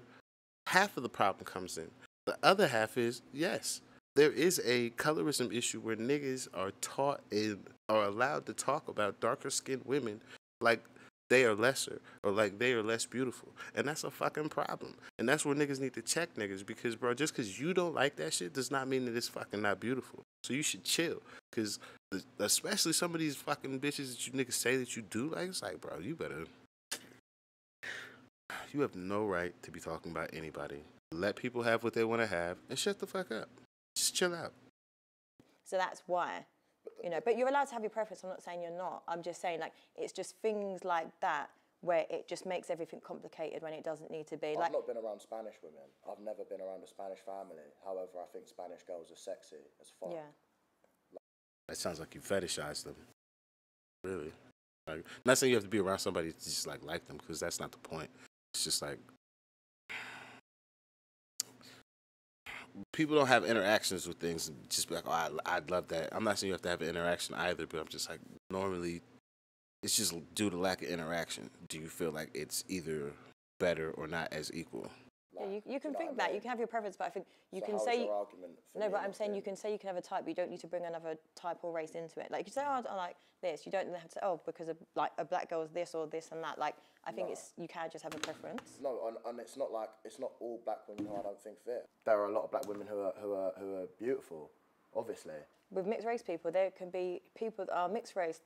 half of the problem comes in. The other half is, yes, there is a colorism issue where niggas are taught and are allowed to talk about darker-skinned women like they are lesser or like they are less beautiful. And that's a fucking problem. And that's where niggas need to check niggas because, bro, just because you don't like that shit does not mean that it's fucking not beautiful. So you should chill. Because especially some of these fucking bitches that you niggas say that you do like, it's like, bro, you better... You have no right to be talking about anybody. Let people have what they want to have and shut the fuck up. Just chill out. So that's why, you know, but you're allowed to have your preference. I'm not saying you're not. I'm just saying, like, it's just things like that where it just makes everything complicated when it doesn't need to be. I've like, not been around Spanish women. I've never been around a Spanish family. However, I think Spanish girls are sexy as fuck. Yeah. That sounds like you fetishize them. Really. Like, not saying you have to be around somebody to just like them, because that's not the point. It's just like people don't have interactions with things and just be like, oh, I'd love that. I'm not saying you have to have an interaction either, but I'm just like, normally it's just due to lack of interaction. Do you feel like it's either better or not as equal? Yeah, you can think that. You can have your preference, but I think you can say... No, but I'm saying you can say you can have a type, but you don't need to bring another type or race into it. Like, you say, oh, I like this. You don't have to say, oh, because like a black girl is this or this and that. Like, I think you can just have a preference. No, and it's not like, it's not all black women who I don't think fit. There are a lot of black women who are beautiful, obviously. With mixed race people, there can be people that are mixed race,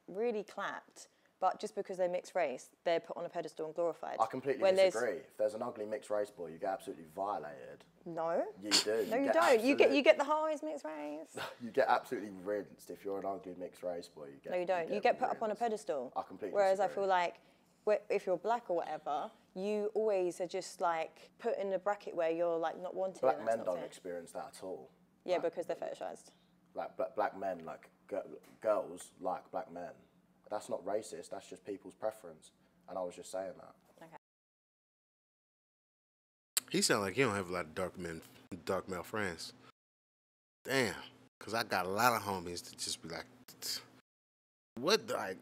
really clapped, but just because they're mixed race, they're put on a pedestal and glorified. I completely When there's- disagree. If there's an ugly mixed race boy, you get absolutely violated. No. You do. No, you get don't. You absolute- get the highest mixed race. You get absolutely rinsed if you're an ugly mixed race boy. No, you don't. You get put up on a pedestal. I completely Whereas I disagree. feel like if you're black or whatever, you always are just like put in a bracket where you're like not wanted. Black and that's men not don't fair. experience that at all. Yeah, because they're fetishized. Like black men, like girls like black men. That's not racist. That's just people's preference. And I was just saying that. Okay. He sound like you don't have a lot of dark male friends. Damn, cause I got a lot of homies that just be like, what? Like,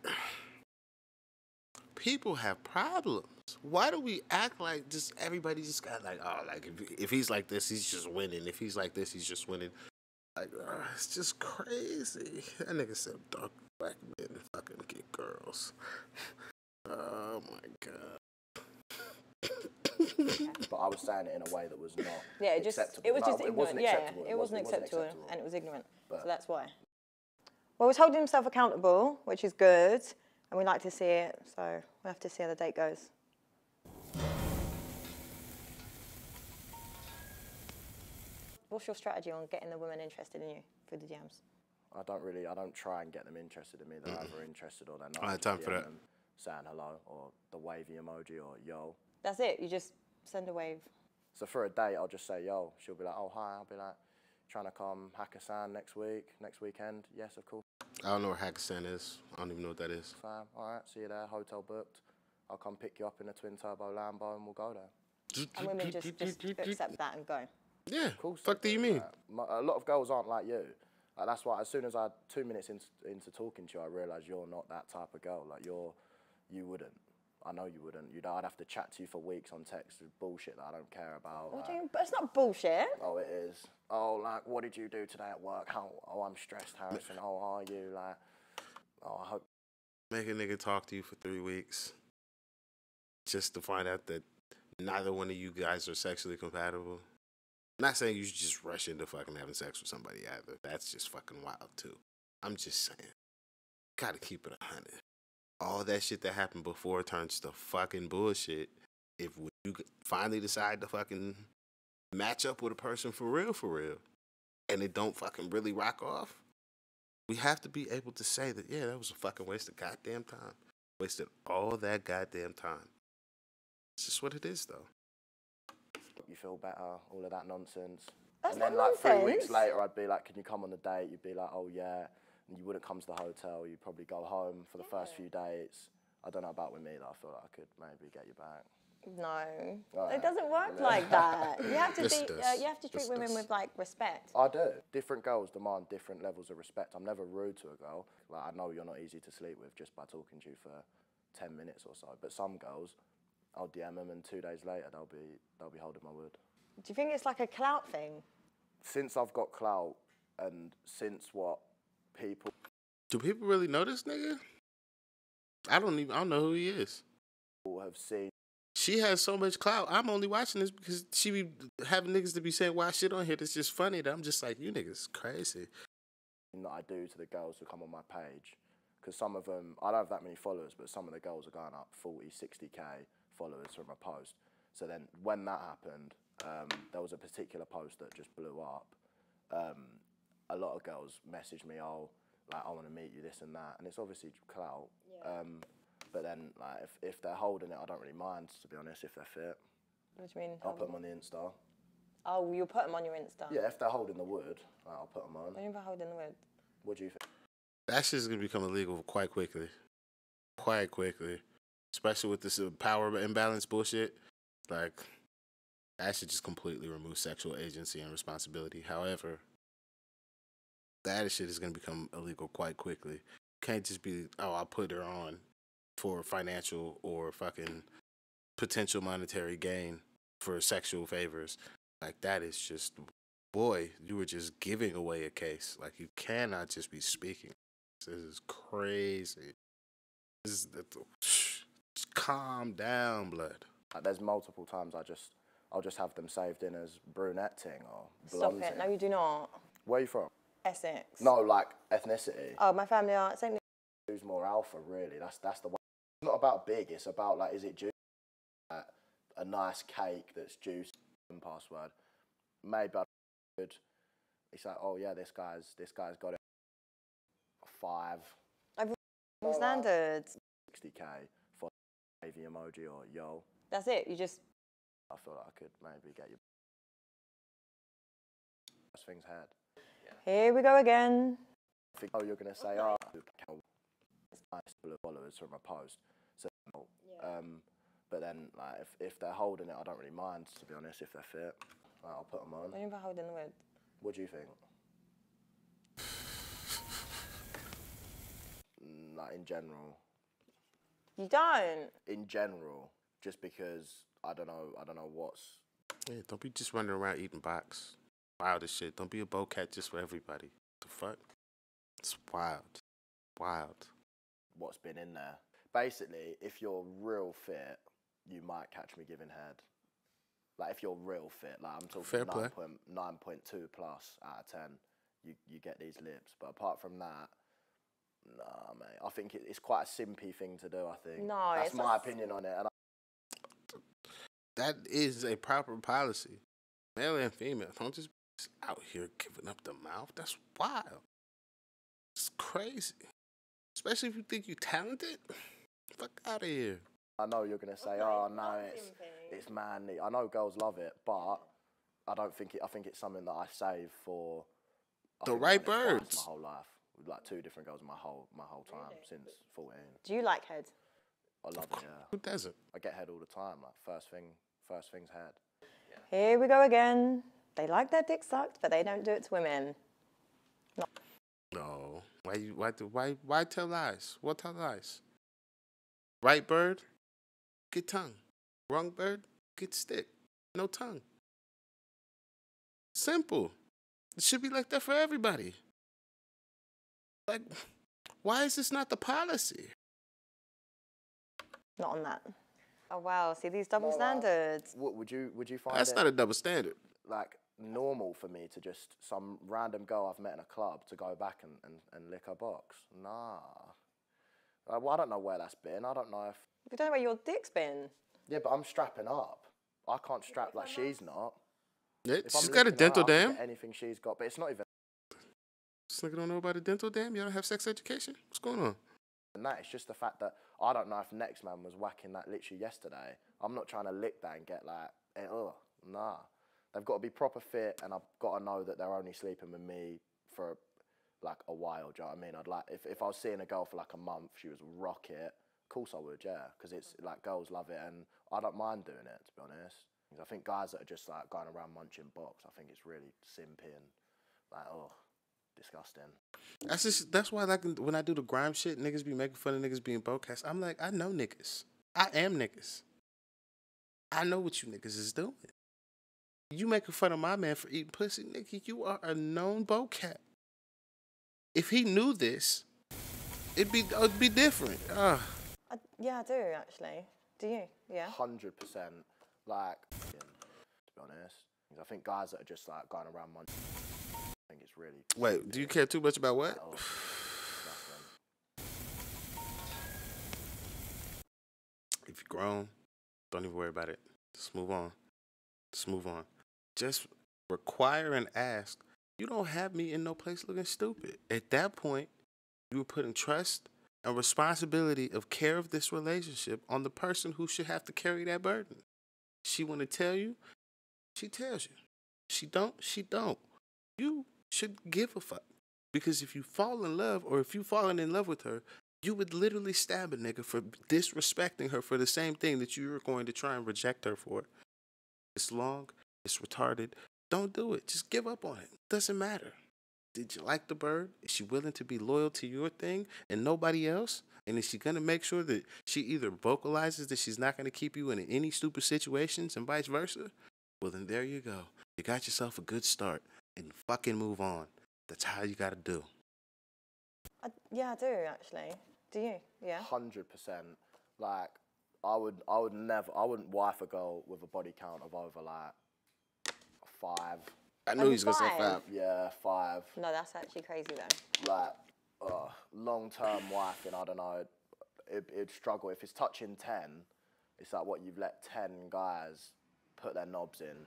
people have problems. Why do we act like just everybody just got like, oh, like if he's like this, he's just winning. If he's like this, he's just winning. Like, it's just crazy. That nigga said dark black men fucking get girls. Oh my god. But I was saying it in a way that was not Yeah, it just acceptable. it was No, just ignorant. wasn't Yeah, acceptable. it wasn't acceptable, acceptable. and it was ignorant. But- So that's why. Well, he's holding himself accountable, which is good, and we like to see it. So we'll have to see how the date goes. What's your strategy on getting the women interested in you through the DMs? I don't try and get them interested in me. They're either interested or they're not. I had time for DM that. them Saying hello or the wavy emoji or yo. That's it. You just send a wave. So for a date, I'll just say yo. She'll be like, oh hi. I'll be like, trying to come Hakkasan next weekend. Yes, of course. I don't know where Hakkasan is. I don't even know what that is. Fam. All right, see you there. Hotel booked. I'll come pick you up in a twin turbo Lambo and we'll go there. And women just accept that and go. Yeah. Of course. Fuck do you mean? A lot of girls aren't like you. Like, that's why as soon as 2 minutes into talking to you, I realised you're not that type of girl. Like you wouldn't. I know you wouldn't. I'd have to chat to you for weeks on text with bullshit that I don't care about. What do you, but it's not bullshit. Oh, it is. Oh, like, what did you do today at work? Oh, I'm stressed, Harrison. Oh, how are you? Like, oh, I hope. Make a nigga talk to you for 3 weeks just to find out that neither one of you guys are sexually compatible. Not saying you should just rush into fucking having sex with somebody either. That's just fucking wild too. I'm just saying, gotta keep it 100. All that shit that happened before turns to fucking bullshit if you finally decide to fucking match up with a person for real, and it don't fucking really rock off. We have to be able to say that, yeah, that was a fucking waste of goddamn time. Wasted all that goddamn time. It's just what it is, though. You feel better, all of that nonsense. That's and then, not like, 3 weeks nonsense. later, I'd be like, can you come on the date? You'd be like, oh, yeah. And you wouldn't come to the hotel. You'd probably go home for the first few dates. I don't know about with me, though. I feel like I could maybe get you back. No, Alright. it doesn't work like that. You have to This be, does. you have to treat This women does. with like respect. I do. Different girls demand different levels of respect. I'm never rude to a girl. Like, I know you're not easy to sleep with just by talking to you for 10 minutes or so. But some girls, I'll DM them and 2 days later they'll be holding my wood. Do you think it's like a clout thing? Since I've got clout and since what people Do people really know this nigga? I don't know who he is. have seen She has so much clout. I'm only watching this because she be having niggas to be saying wild shit on here that's just funny that I'm just like, you niggas crazy. that I do to the girls who come on my page. Because some of them, I don't have that many followers, but some of the girls are going up 40, 60k followers from a post. So then when that happened, there was a particular post that just blew up. A lot of girls messaged me, oh, like, I want to meet you, this and that. And it's obviously clout. Yeah. But then, like, if they're holding it, I don't really mind, to be honest, if they're fit. What do you mean? I'll put them on the Insta. Oh, you'll put them on your Insta. Yeah, if they're holding the wood, I'll put them on. What do you mean by holding the wood? What do you think? That shit's gonna become illegal quite quickly. Quite quickly. Especially with this power imbalance bullshit. Like, that should just completely remove sexual agency and responsibility. However, that shit is gonna become illegal quite quickly. Can't just be, oh, I'll put her on for financial or fucking potential monetary gain for sexual favors. Like, that is just, boy, you were just giving away a case. Like, you cannot just be speaking. This is crazy. This is just calm down, blood. Like, there's multiple times I'll just have them saved in as brunette ting or Stop blonde it. ting. No, you do not. Where are you from? Essex. No, like ethnicity. Oh, my family are St. Who's more alpha, really? That's the way. about big. It's about like, is it juicy? Like, a nice cake that's juicy. Password. Maybe I could. It's like, oh yeah, this guy's got it. 5. Double standards. 60k for wavy emoji or yo. That's it. You just. I feel like I could maybe get you. First thing's head. Here we go again. I think, oh, you're gonna say, oh, it's nice full of followers from a post. So, but then like if they're holding it, I don't really mind, to be honest. If they're fit, like, I'll put them on. What do you mean by holding the word? What do you think? Like in general. You don't. In general, just because I don't know what's. Yeah, don't be just running around eating box. Wild as shit. Don't be a bowcat just for everybody. The fuck? It's wild. Wild. What's been in there. Basically, if you're real fit, you might catch me giving head. Like if you're real fit, like I'm talking 9.2 plus out of 10, you get these lips. But apart from that, nah, mate. I think it's quite a simpy thing to do. I think. No, that's my opinion on it. And that is a proper policy, male and female. Don't just out here giving up the mouth. That's wild. It's crazy. Especially if you think you're talented. Fuck out of here. I know you're gonna say, "Oh no, it's manly." I know girls love it, but I don't think it. I think it's something that I save for the right birds. My whole life, with like 2 different girls my whole time since 14. Do you like head? I love it. Yeah. Who doesn't? I get head all the time. Like first thing's head. Here we go again. They like their dick sucked, but they don't do it to women. No. Why tell lies? What tell lies? Right bird, get tongue. Wrong bird, get stick. No tongue. Simple. It should be like that for everybody. Like, why is this not the policy? Not on that. Oh wow, see these double standards. What would you find? That's not a double standard. Like normal for me to just some random girl I've met in a club to go back and lick her box? Nah. Well, I don't know where that's been. I don't know if. We don't know where your dick's been. Yeah, but I'm strapping up. I can't strap like she's not. Yeah, If I'm she's got a licking her, dental I can dam. get anything she's got, but it's not even. This nigga don't know about a dental dam? You don't have sex education? What's going on? And that, it's just the fact that I don't know if next man was whacking that literally yesterday. I'm not trying to lick that and get like, nah. They've got to be proper fit, and I've got to know that they're only sleeping with me for like a while. Do you know what I mean? I'd like if I was seeing a girl for like a month, she was rocket. Of course I would, yeah, because it's like girls love it, and I don't mind doing it, to be honest. I think guys that are just like going around munching box, I think it's really simpy and like, disgusting. That's why like when I do the grime shit, niggas be making fun of niggas being bowcats. I'm like, I know niggas. I am niggas. I know what you niggas is doing. You making fun of my man for eating pussy, nigga, you are a known bowcat. If he knew this, it'd be different. Yeah, I do actually. Do you? Yeah. 100%. Like, to be honest, I think guys that are just like going around munching, I think it's really. Wait, do you care too much about what? If you're grown, don't even worry about it. Just move on. Just require and ask. You don't have me in no place looking stupid. At that point, you were putting trust and responsibility of care of this relationship on the person who should have to carry that burden. She want to tell you, she tells you. She don't. You should give a fuck. Because if you fall in love, or if you fallen in love with her, you would literally stab a nigga for disrespecting her for the same thing that you were going to try and reject her for. It's long, it's retarded. Don't do it. Just give up on it. Doesn't matter. Did you like the bird? Is she willing to be loyal to your thing and nobody else? And is she going to make sure that she either vocalizes that she's not going to keep you in any stupid situations and vice versa? Well, then there you go. You got yourself a good start and fucking move on. That's how you got to do. Yeah, I do actually. Do you? Yeah. 100%. Like, I wouldn't wife a girl with a body count of over like 5. I knew he was going to say 5. Yeah, 5. No, that's actually crazy though. Like, long-term wife, and I don't know, it'd struggle. If it's touching 10, it's like what you've let 10 guys put their knobs in.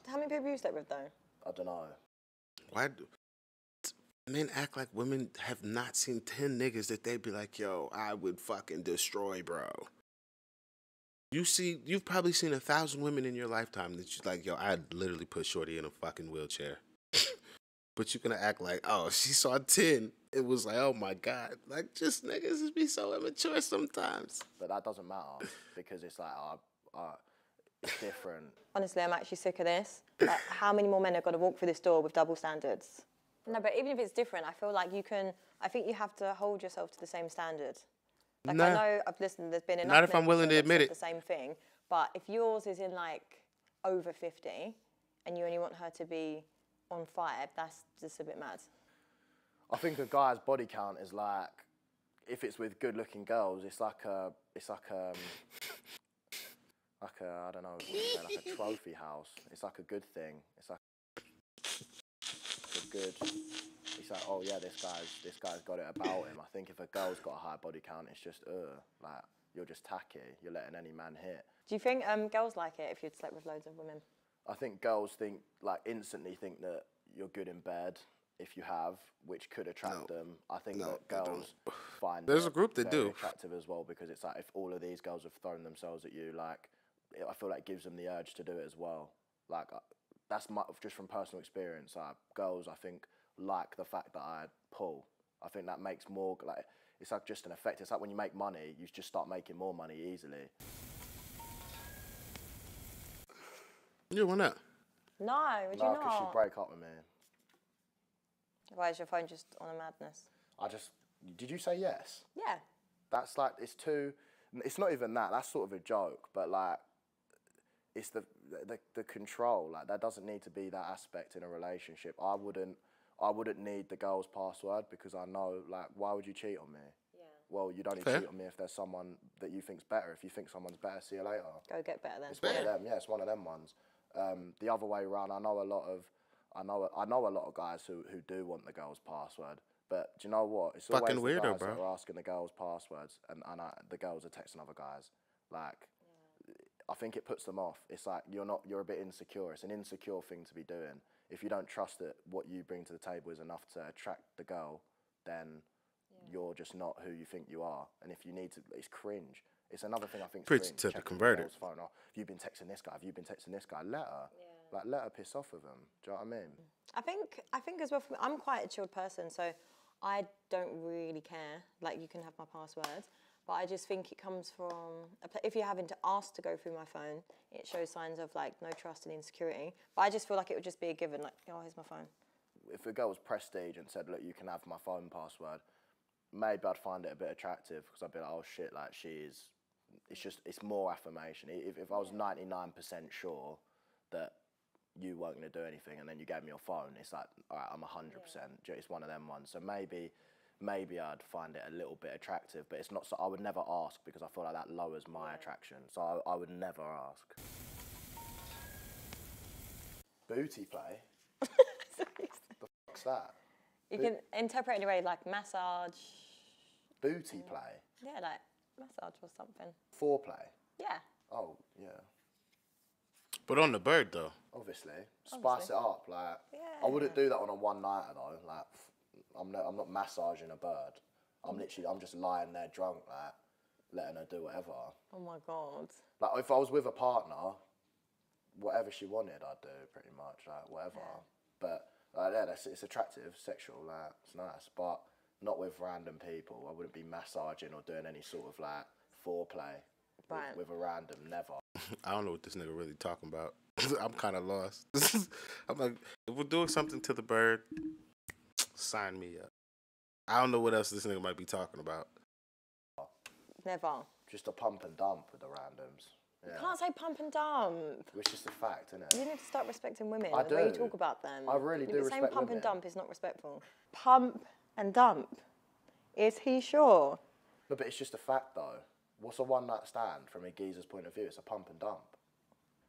How many people you slept with though? I don't know. Why do men act like women have not seen 10 niggas that they'd be like, yo, I would fucking destroy, bro? You've probably seen 1,000 women in your lifetime that you're like, yo, I'd literally put Shorty in a fucking wheelchair. But you're gonna act like, oh, she saw 10. It was like, oh my God. Like, just niggas just be so immature sometimes. But that doesn't matter because it's like, it's different. Honestly, I'm actually sick of this. Like, how many more men have got to walk through this door with double standards? No, but even if it's different, I feel like I think you have to hold yourself to the same standard. Like, I know, I've listened, there's been enough Not if men I'm willing to that admit said it. the same thing, but if yours is in like over 50 and you only want her to be on 5, that's just a bit mad. I think a guy's body count is like, if it's with good-looking girls, it's like a I don't know, what to say, like a trophy house. It's like a good thing. It's like a good. It's like, oh yeah, this guy's got it about him. I think if a girl's got a high body count, it's just like you're just tacky. You're letting any man hit. Do you think girls like it if you'd slept with loads of women? I think girls instantly think that you're good in bed if you have, which could attract them. I think that girls find There's a group that very do. attractive as well because it's like if all of these girls have thrown themselves at you, like I feel like it gives them the urge to do it as well. Like that's just from personal experience. Girls, I think, like the fact that I pull. I think that makes more like it's like just an effect. It's like when you make money, you just start making more money easily. You want that? No, would you No, because not? she'd break up with me. Why is your phone just on a madness? Did you say yes? Yeah. That's like, it's not even that, that's sort of a joke, but like, it's the control, like there doesn't need to be that aspect in a relationship. I wouldn't need the girl's password because I know, like, why would you cheat on me? Yeah. Well, you'd only cheat on me if there's someone that you think's better. If you think someone's better, see you later. Go get better then. It's one of them, yeah, it's one of them ones. The other way around, I know a lot of guys who do want the girl's password, but do you know what? It's always fucking the weirdo, guys bro. that are asking the girls' passwords, and the girls are texting other guys. Like, I think it puts them off. It's like you're a bit insecure. It's an insecure thing to be doing. If you don't trust that what you bring to the table is enough to attract the girl, then you're just not who you think you are. And if you need to, it's cringe. It's another thing I think. Preach to the converted. Phone. Oh, have you been texting this guy? Have you been texting this guy? Let her. Like, let her piss off with him. Do you know what I mean? I think as well, for me, I'm quite a chilled person, so I don't really care. Like, you can have my password, but I just think it comes from, if you're having to ask to go through my phone, it shows signs of, like, no trust and insecurity. But I just feel like it would just be a given, like, oh, here's my phone. If a girl was prestige and said, look, you can have my phone password, maybe I'd find it a bit attractive because I'd be like, oh, shit, like, it's more affirmation. If I was 99% sure that you weren't going to do anything and then you gave me your phone, it's like, all right, I'm 100%. It's one of them ones. So maybe I'd find it a little bit attractive, but it's not. So I would never ask because I feel like that lowers my attraction. So I would never ask. Booty play? The fuck's that? You can interpret any way, like massage. Booty play? Yeah, like massage or something. Foreplay? Yeah. Oh, yeah. But on the bird, though. Obviously. Spice it up. Like, I wouldn't do that on a one-nighter, though. Like, I'm not massaging a bird. I'm just lying there drunk, like, letting her do whatever. Oh my God. Like, if I was with a partner, whatever she wanted, I'd do pretty much, like, whatever. But, like, yeah, it's attractive, sexual, like, it's nice. But not with random people. I wouldn't be massaging or doing any sort of, like, foreplay with a random, never. I don't know what this nigga really talking about. I'm kind of lost. I'm like, if we're doing something to the bird, sign me up. I don't know what else this nigga might be talking about. Never. Just a pump and dump with the randoms. Yeah. You can't say pump and dump. It's just a fact, isn't it? You need to start respecting women. I The way you do. talk about them. I really do Saying respect pump women. and dump is not respectful. Pump and dump. Is he sure? No, but it's just a fact, though. What's a one-night stand from a geezer's point of view? It's a pump and dump.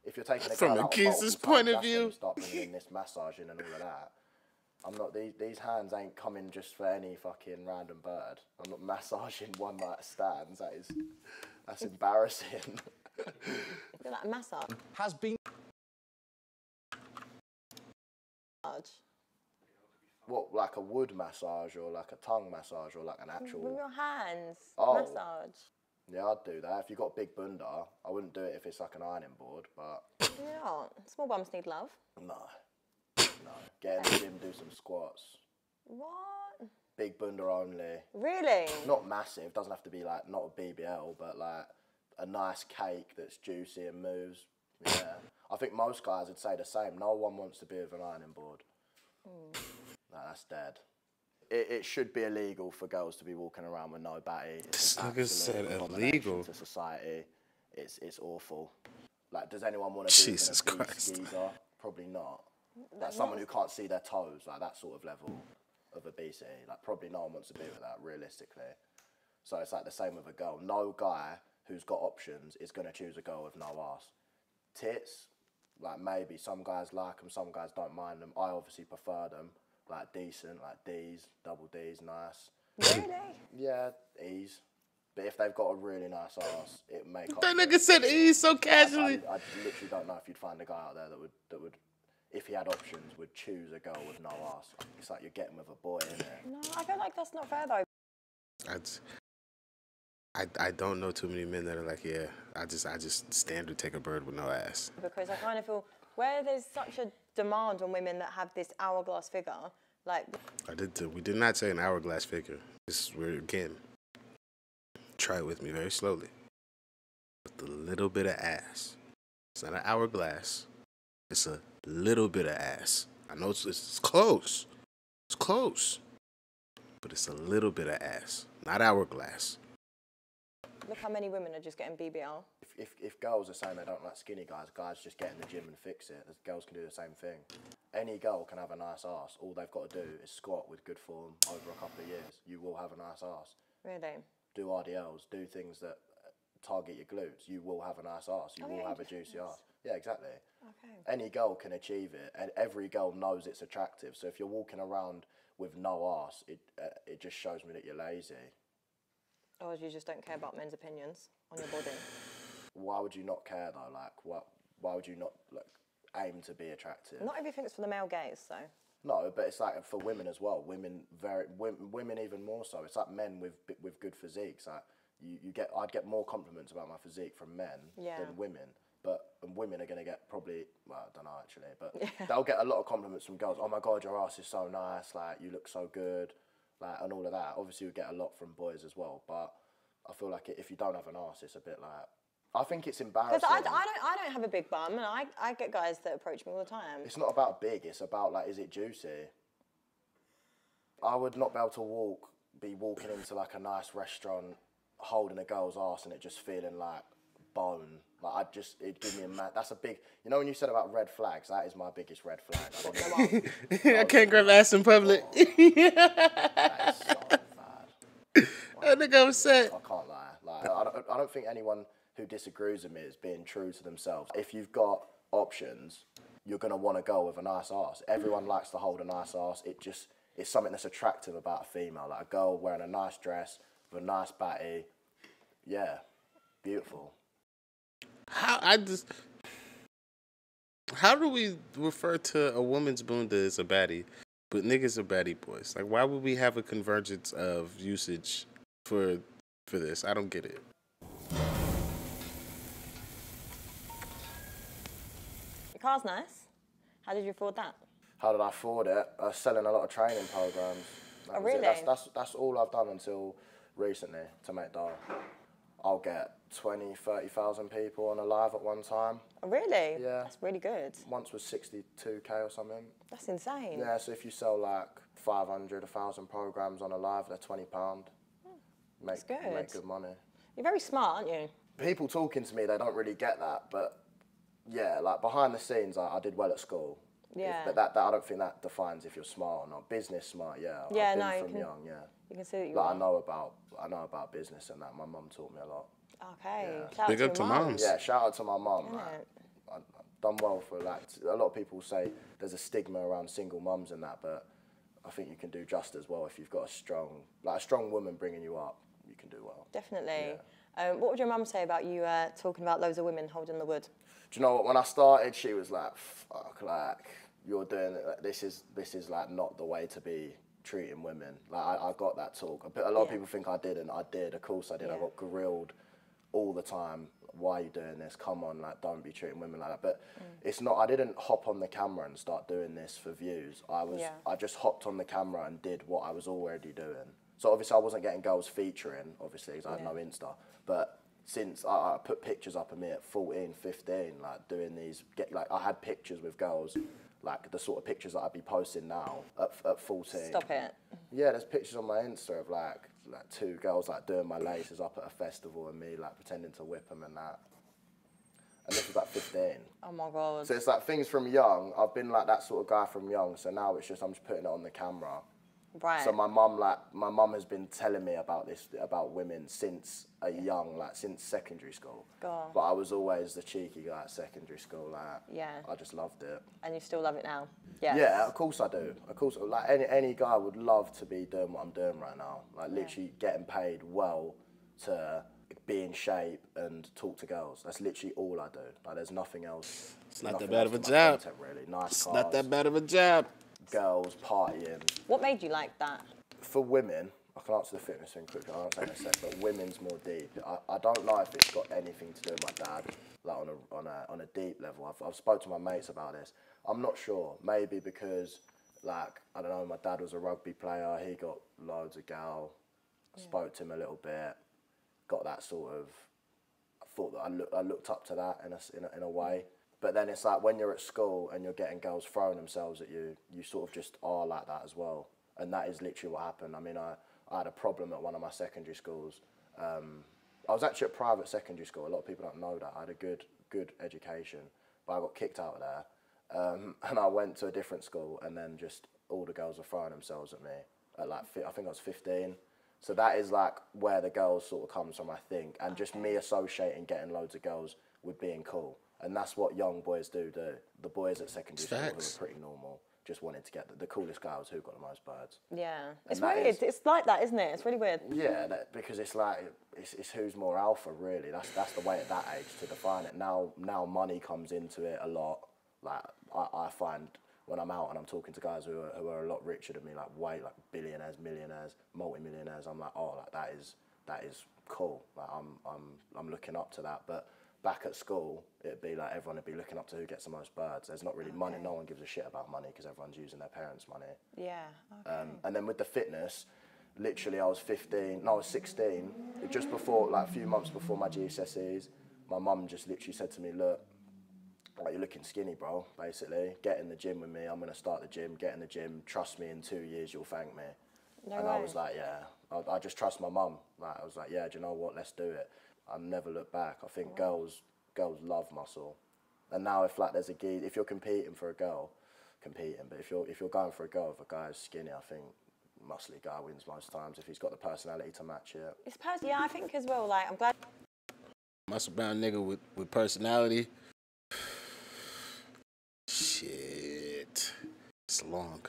If you're taking a From girl a out geezer's multiple point times, of that's when view. you start bringing in this massaging and all of that. I'm not, these hands ain't coming just for any fucking random bird. I'm not massaging one night stands. That's embarrassing. You're like a massage. Has been. What, like a wood massage or like a tongue massage or like an actual... With your hands, Oh. massage. Yeah, I'd do that. If you've got a big bunda, I wouldn't do it if it's like an ironing board, but... You're not. Small bums need love. No. No. Get in the gym, do some squats. What? Big bunda only. Really? Not massive, doesn't have to be like, not a BBL, but like a nice cake that's juicy and moves. Yeah. I think most guys would say the same. No one wants to be with an ironing board. No, that's dead. It should be illegal for girls to be walking around with no batty. This nigga said illegal. To society, it's awful. Like, does anyone want to be Jesus with a Christ. geezer? Probably not. Like someone who can't see their toes, like that sort of level of obesity. Like, probably no one wants to be with that, realistically. So it's like the same with a girl. No guy who's got options is going to choose a girl with no ass. Tits, like maybe some guys like them, some guys don't mind them. I obviously prefer them, like decent, like D's, double D's, nice. Really? Yeah, E's. But if they've got a really nice ass, it may. That nigga said E's so casually. I literally don't know if you'd find a guy out there that would, if he had options, would choose a girl with no ass. It's like you're getting with a boy, innit? No, I feel like that's not fair though. I don't know too many men that are like, yeah, I just standard take a bird with no ass. Because I kind of feel where there's such a demand on women that have this hourglass figure, like. We did not say an hourglass figure. We're again. Try it with me very slowly. With a little bit of ass. It's not an hourglass. It's a little bit of ass. I know it's close. It's close. But it's a little bit of ass. Not hourglass. Look how many women are just getting BBL. If girls are saying they don't like skinny guys just get in the gym and fix it. Girls can do the same thing. Any girl can have a nice ass. All they've got to do is squat with good form over a couple of years. You will have a nice ass. Really? Do RDLs, do things that target your glutes. You will have a nice ass. You will have a juicy ass. Yeah, exactly. Okay. Any girl can achieve it, and every girl knows it's attractive. So if you're walking around with no ass, it just shows me that you're lazy. Or you just don't care about men's opinions on your body. Why would you not care though? Like, why would you not aim to be attractive? Not everything's for the male gaze, so. No, but it's like for women as well. Women even more so. It's like men with good physiques. Like I'd get more compliments about my physique from men than women. But women are going to get probably, well, I don't know actually, but they'll get a lot of compliments from girls. Oh my God, your ass is so nice. Like, you look so good. Like, and all of that. Obviously, we get a lot from boys as well. But I feel like if you don't have an ass, it's a bit like, I think it's embarrassing. Because I don't have a big bum, and I get guys that approach me all the time. It's not about big, it's about, like, is it juicy? I would not be able to be walking into, like, a nice restaurant, holding a girl's ass and it just feeling like bone. Like, it'd give me a that's a big, you know when you said about red flags, that is my biggest red flag. I can't grab ass in public. That is so bad. I think I'm upset. I can't lie. Like, I don't think anyone who disagrees with me is being true to themselves. If you've got options, you're going to want to go with a nice ass. Everyone likes to hold a nice ass. It's something that's attractive about a female. Like a girl wearing a nice dress with a nice batty. Yeah, beautiful. How do we refer to a woman's bunda as a baddie, but niggas are baddie boys? Like, why would we have a convergence of usage for this? I don't get it. Your car's nice. How did you afford that? How did I afford it? Selling a lot of training programs. Oh, really? That's all I've done until recently to make dough. I'll get 20, 30,000 people on a live at one time. Oh, really? Yeah. That's really good. Once was 62K or something. That's insane. Yeah, so if you sell like 500, 1,000 programs on a live, they're £20. That's good. Make good money. You're very smart, aren't you? People talking to me, they don't really get that, but yeah, like behind the scenes, I did well at school. Yeah. But that I don't think that defines if you're smart or not. Business smart, yeah. Yeah, I've been from young, yeah. You can see that you like are. I know about business and that. My mum taught me a lot. Okay. Yeah. Shout Big out up to your mum. moms. Yeah, shout out to my mum. Isn't Like, it? I've done well for like a lot of people say there's a stigma around single mums and that, but I think you can do just as well if you've got a strong woman bringing you up. You can do well. Definitely. What would your mum say about you talking about loads of women holding the wood? Do you know what? When I started, she was like, "Fuck, like you're doing it. Like, this is like not the way to be treating women." Like I got that talk. A lot of people think I didn't. I did. Of course I did. I got grilled all the time. Why are you doing this? Come on, like don't be treating women like that. But it's not. I didn't hop on the camera and start doing this for views. I just hopped on the camera and did what I was already doing. So obviously I wasn't getting girls featuring, obviously, because I had no Insta. But since I put pictures up of me at 14, 15, like doing these, I had pictures with girls, like the sort of pictures that I'd be posting now at 14. Stop it. Yeah, there's pictures on my Insta of like 2 girls like doing my laces up at a festival and me like pretending to whip them and that. And this was like 15. Oh my God. So it's like things from young. I've been like that sort of guy from young. So now it's just I'm just putting it on the camera. Right. So my mum has been telling me about women since since secondary school. God. But I was always the cheeky guy at secondary school. Like, I just loved it. And you still love it now? Yes. Yeah, of course I do. Of course, like any guy would love to be doing what I'm doing right now. Like literally getting paid well to be in shape and talk to girls. That's literally all I do. Like there's nothing else. It's not that bad of a job. Really. Nice It's cars, not that bad of a job. girls, partying. What made you like that? For women, I can answer the fitness thing quickly, I'll answer in a sec, but women's more deep. I don't know if it's got anything to do with my dad, like on a deep level. I've spoke to my mates about this. I'm not sure. Maybe because, like, I don't know, my dad was a rugby player, he got loads of gal, spoke to him a little bit, got that sort of, I thought that I looked up to that in a way. But then it's like when you're at school and you're getting girls throwing themselves at you, you sort of just are like that as well. And that is literally what happened. I mean, I had a problem at one of my secondary schools. I was actually at private secondary school. A lot of people don't know that. I had a good education, but I got kicked out of there. And I went to a different school, and then just all the girls were throwing themselves at me at like, I think I was 15. So that is like where the girls sort of comes from, I think. And just me associating getting loads of girls with being cool. And that's what young boys do. The boys at secondary school who are pretty normal just wanted to get the coolest guy was who got the most birds. Yeah, it's weird. It's like that, isn't it? It's really weird. Yeah, because it's like it's who's more alpha, really. That's the way at that age to define it. Now money comes into it a lot. Like I find when I'm out and I'm talking to guys who are a lot richer than me, like billionaires, millionaires, multi-millionaires, I'm like, oh, like that is cool. Like I'm looking up to that, but. Back at school, it'd be like everyone would be looking up to who gets the most birds. There's not really money. No one gives a shit about money because everyone's using their parents' money. Yeah. Okay. And then with the fitness, literally I was 16, just before, like a few months before my GCSEs, my mum just literally said to me, look, like, you're looking skinny, bro, basically. Get in the gym with me. I'm going to start the gym. Get in the gym. Trust me, in 2 years, you'll thank me. No and way. I was like, yeah. I just trust my mum. Like, I was like, yeah, do you know what? Let's do it. I never look back. I think girls love muscle, and now if like there's if you're competing for a girl, but if you're going for a girl, if a guy is skinny, I think muscly guy wins most times if he's got the personality to match it. Yeah, I think as well. Like I'm glad. Muscle bound nigga with personality. Shit, it's long.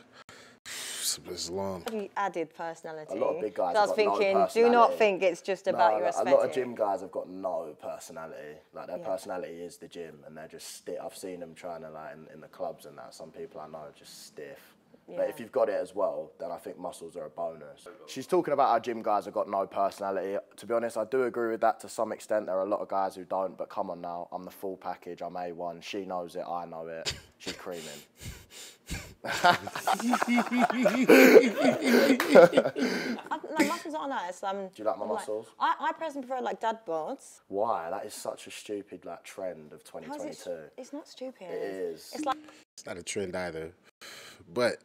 It's long. You added personality. A lot of big guys. I was thinking, do not think it's just about your aesthetic. A lot of gym guys have got no personality. Like their personality is the gym, and they're just stiff. I've seen them trying to like in the clubs and that. Some people I know are just stiff. Yeah. But if you've got it as well, then I think muscles are a bonus. She's talking about how gym guys have got no personality. To be honest, I do agree with that to some extent. There are a lot of guys who don't, but come on now, I'm the full package. I'm A1. She knows it. I know it. She's creaming. Like muscles are nice. Do you like my muscles? I personally prefer like dad boards. Why? That is such a stupid like trend of 2022. It's not stupid. It is. It's like it's not a trend either, but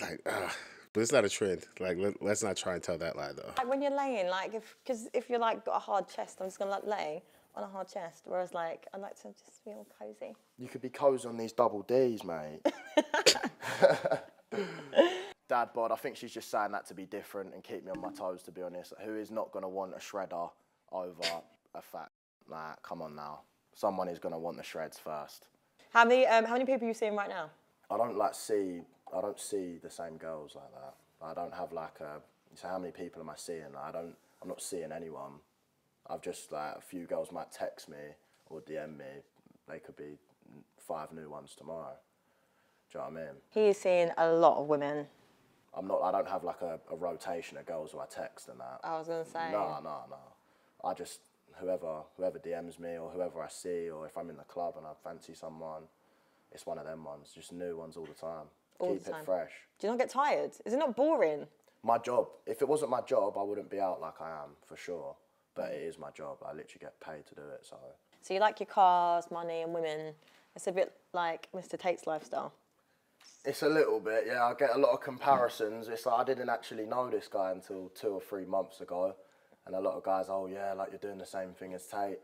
like but it's not a trend. Like let's not try and tell that lie though. Like when you're laying, like if you're like got a hard chest, I'm just gonna like lay on a hard chest. Whereas like I like to just feel cozy. You could be cozy on these double Ds, mate. Dad bod, I think she's just saying that to be different and keep me on my toes, to be honest. Who is not going to want a shredder over a fat? Nah, come on now. Someone is going to want the shreds first. How many people are you seeing right now? I don't like see I don't see the same girls like that. I don't have like a. So how many people am I seeing? Like, I'm not seeing anyone. I've just like a few girls might text me or DM me. They could be 5 new ones tomorrow. Do you know what I mean? He is seeing a lot of women. I don't have like a rotation of girls who I text and that. I was gonna say. No. I just whoever DMs me or whoever I see, or if I'm in the club and I fancy someone, it's one of them ones. Just new ones all the time. Keep it fresh. Do you not get tired? Is it not boring? My job. If it wasn't my job, I wouldn't be out like I am for sure. But it is my job. I literally get paid to do it. So you like your cars, money, and women. It's a bit like Mr. Tate's lifestyle. It's a little bit, yeah. I get a lot of comparisons. It's like I didn't actually know this guy until 2 or 3 months ago. And a lot of guys, oh yeah, like you're doing the same thing as Tate.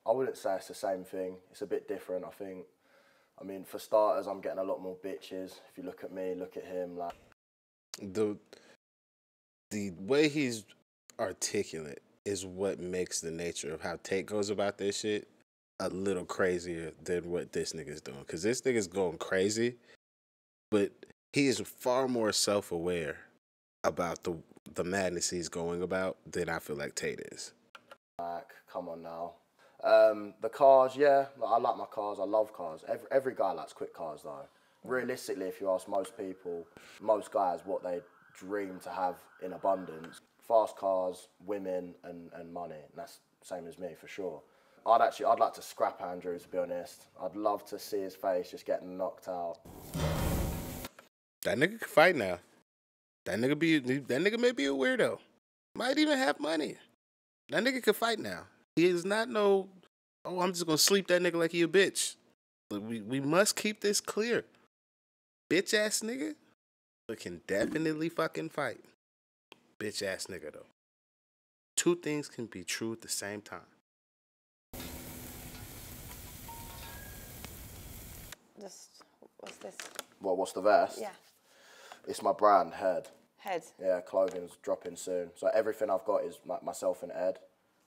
I wouldn't say it's the same thing. It's a bit different, I think. I mean, for starters, I'm getting a lot more bitches. If you look at me, look at him, like... The way he's articulate is what makes the nature of how Tate goes about this shit a little crazier than what this nigga's doing. Because this nigga's going crazy, but he is far more self-aware about the madness he's going about than I feel like Tate is. Like, come on now. The cars, yeah, I like my cars. I love cars. Every guy likes quick cars, though. Realistically, if you ask most people, most guys, what they dream to have in abundance, fast cars, women, and money. And that's the same as me, for sure. I'd like to scrap Andrew, to be honest. I'd love to see his face just getting knocked out. That nigga can fight now. That nigga may be a weirdo. Might even have money. That nigga can fight now. He is not no, oh, I'm just gonna sleep that nigga like he a bitch. But we must keep this clear. Bitch ass nigga can definitely fucking fight. Bitch ass nigga though. Two things can be true at the same time. What's this? Well, what's the vest? Yeah. It's my brand, Head. Head. Yeah, clothing's dropping soon. So everything I've got is myself and Ed.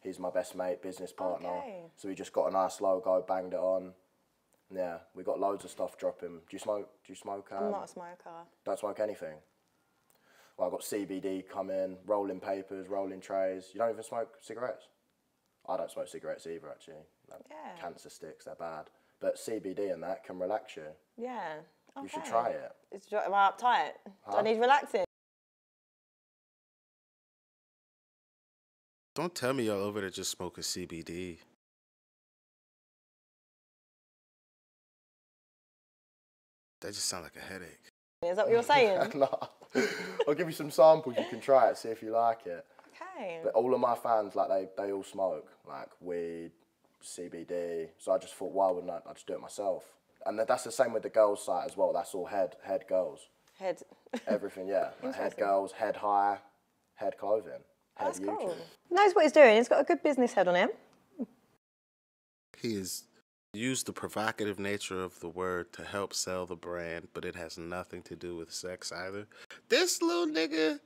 He's my best mate, business partner. Okay. So we just got a nice logo, banged it on. Yeah, we got loads of stuff dropping. Do you smoke? I'm not a smoker. Don't smoke anything? Well, I've got CBD coming, rolling papers, rolling trays. You don't even smoke cigarettes? I don't smoke cigarettes either, actually. Like, yeah. Cancer sticks, they're bad. But CBD and that can relax you. Yeah. Okay. You should try it. Am I uptight? Huh? Do I need relaxing? Don't tell me y'all over there just smoking CBD. That just sounds like a headache. Is that what you're saying? No. I'll give you some samples, you can try it, see if you like it. Okay. But all of my fans, like, they all smoke, like weed, CBD. So I just thought, why wouldn't I just do it myself? And that's the same with the girls' site as well. That's all head girls. Head. Everything, yeah. Like head girls, head high, head clothing. That's cool. He knows what he's doing. He's got a good business head on him. He has used the provocative nature of the word to help sell the brand, but it has nothing to do with sex either. This little nigga,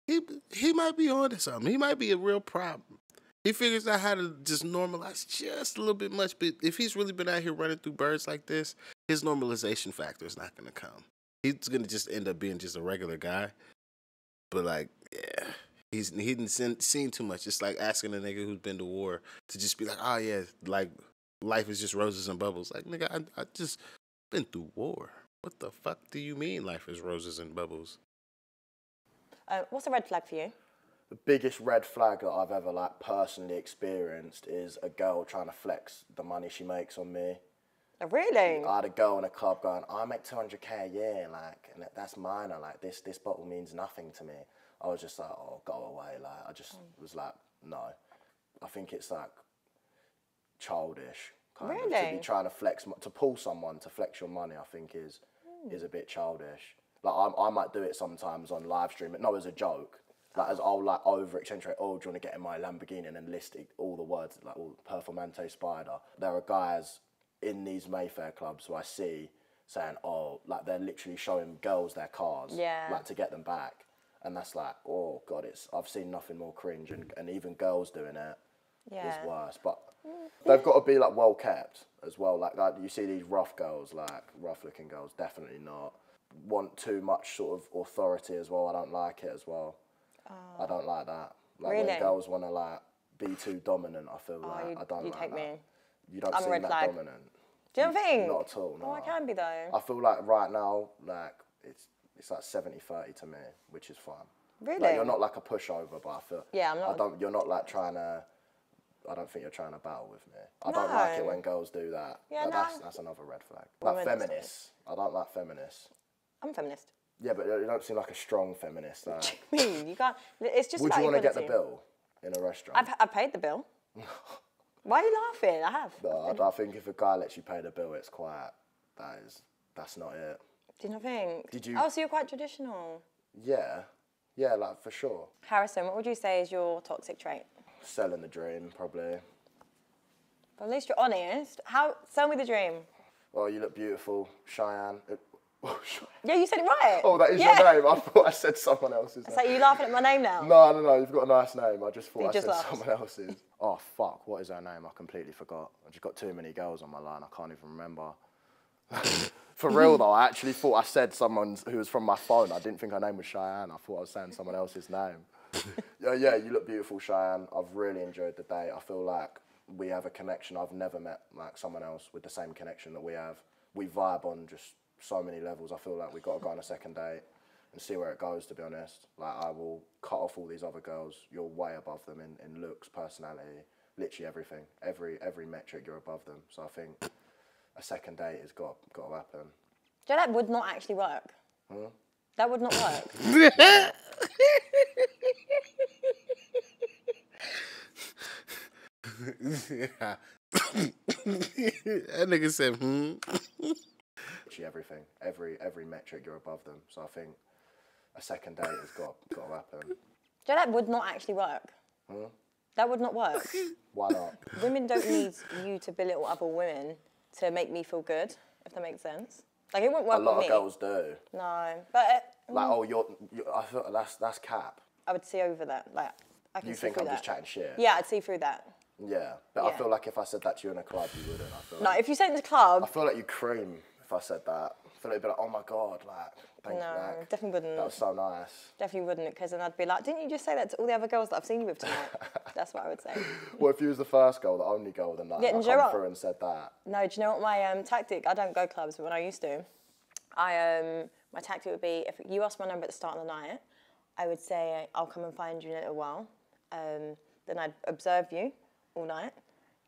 he might be on to something. He might be a real problem. He figures out how to just normalize just a little bit much, but if he's really been out here running through birds like this, his normalization factor is not going to come. He's going to just end up being just a regular guy. But, like, yeah, he didn't seen too much. It's like asking a nigga who's been to war to just be like, oh, yeah, like, life is just roses and bubbles. Like, nigga, I just been through war. What the fuck do you mean life is roses and bubbles? What's a red flag for you? The biggest red flag that I've ever, like, personally experienced is a girl trying to flex the money she makes on me. Oh, really? I had a girl in a club going, I make 200K a year, like, and that's minor, like, this bottle means nothing to me. I was just like, oh, go away, like, I just was like, no. I think it's, like, childish, kind of, to be trying to flex, to pull someone to flex your money, I think is a bit childish. Like, I might do it sometimes on live stream, but no, as a joke. Like, as I'll, like, over-accentuate, oh, do you want to get in my Lamborghini, and then list all the words, like, all Performante Spider. There are guys in these Mayfair clubs who I see saying, oh, like, they're literally showing girls their cars, like, to get them back. And that's like, oh, God, I've seen nothing more cringe, and even girls doing it is worse. But they've got to be, like, well-kept as well. Like, you see these rough girls, like, rough-looking girls, definitely not. want too much sort of authority as well. I don't like it as well. I don't like that. Like Really? when girls want to like be too dominant, I feel like I don't you like take that. me. You don't I'm a seem red that flag. dominant. Do you not think? Not at all, no. Oh, I can be though. I feel like right now, like it's like 70-30 to me, which is fine. Really? Like, you're not like a pushover, but I feel. Yeah, I'm not. You're not like trying to. I don't think you're trying to battle with me. I don't like it when girls do that. Yeah, Like, no. That's another red flag. Like Women- feminists. I don't like feminists. I'm a feminist. Yeah, but you don't seem like a strong feminist. Like, What do you mean? You can't. It's just would about you want to get the equality. bill in a restaurant? I've paid the bill. Why are you laughing? I have. No, I think if a guy lets you pay the bill, it's quite. That's not it. Do you not think? Did you- Oh, so you're quite traditional. Yeah, like for sure. Harrison, what would you say is your toxic trait? Selling the dream, probably. But at least you're honest. Sell me the dream. Well, you look beautiful, Cheyenne. Yeah, you said it right. Oh, that is Yeah. your name. I thought I said someone else's name. So you laughing at my name now? No, you've got a nice name. I just thought You I just said laughed. someone else's. Oh, fuck, what is her name? I completely forgot. I just got too many girls on my line, I can't even remember. For real though, I actually thought I said someone who was from my phone. I didn't think her name was Cheyenne. I thought I was saying someone else's name. Yeah, you look beautiful, Cheyenne. I've really enjoyed the date. I feel like we have a connection. I've never met like someone else with the same connection that we have. We vibe on just so many levels. I feel like we've got to go on a second date and see where it goes, to be honest. Like, I will cut off all these other girls. You're way above them in looks, personality, literally everything. Every metric, you're above them. So I think a second date has got to happen. Do you know that would not actually work? That would not work. That nigga said, Literally everything. Every metric, you're above them. So I think a second date has got to happen. Do you know that would not actually work? That would not work. Why not? Women don't need you to belittle other women to make me feel good, if that makes sense. Like, it wouldn't work A lot with of me. girls do. No, but Like, oh, I feel that's cap. I would see over that. Like, I can You see think through I'm that. just chatting shit? Yeah, I'd see through that. Yeah, but Yeah. I feel like if I said that to you in a club, you wouldn't. I feel No, like, if you sent to the club, I feel like you cream if I said that. I feel like you'd be like, oh my god, like, thank no, you, like, definitely wouldn't. that was so nice. Definitely wouldn't, because then I'd be like, didn't you just say that to all the other girls that I've seen you with tonight? That's what I would say. Well, if you was the first girl, the only girl of the night, Yeah, and and I you know come what? through and said that. No, do you know what my tactic? I don't go clubs, but when I used to, my tactic would be, if you ask my number at the start of the night, I would say, I'll come and find you in a little while. Then I'd observe you all night.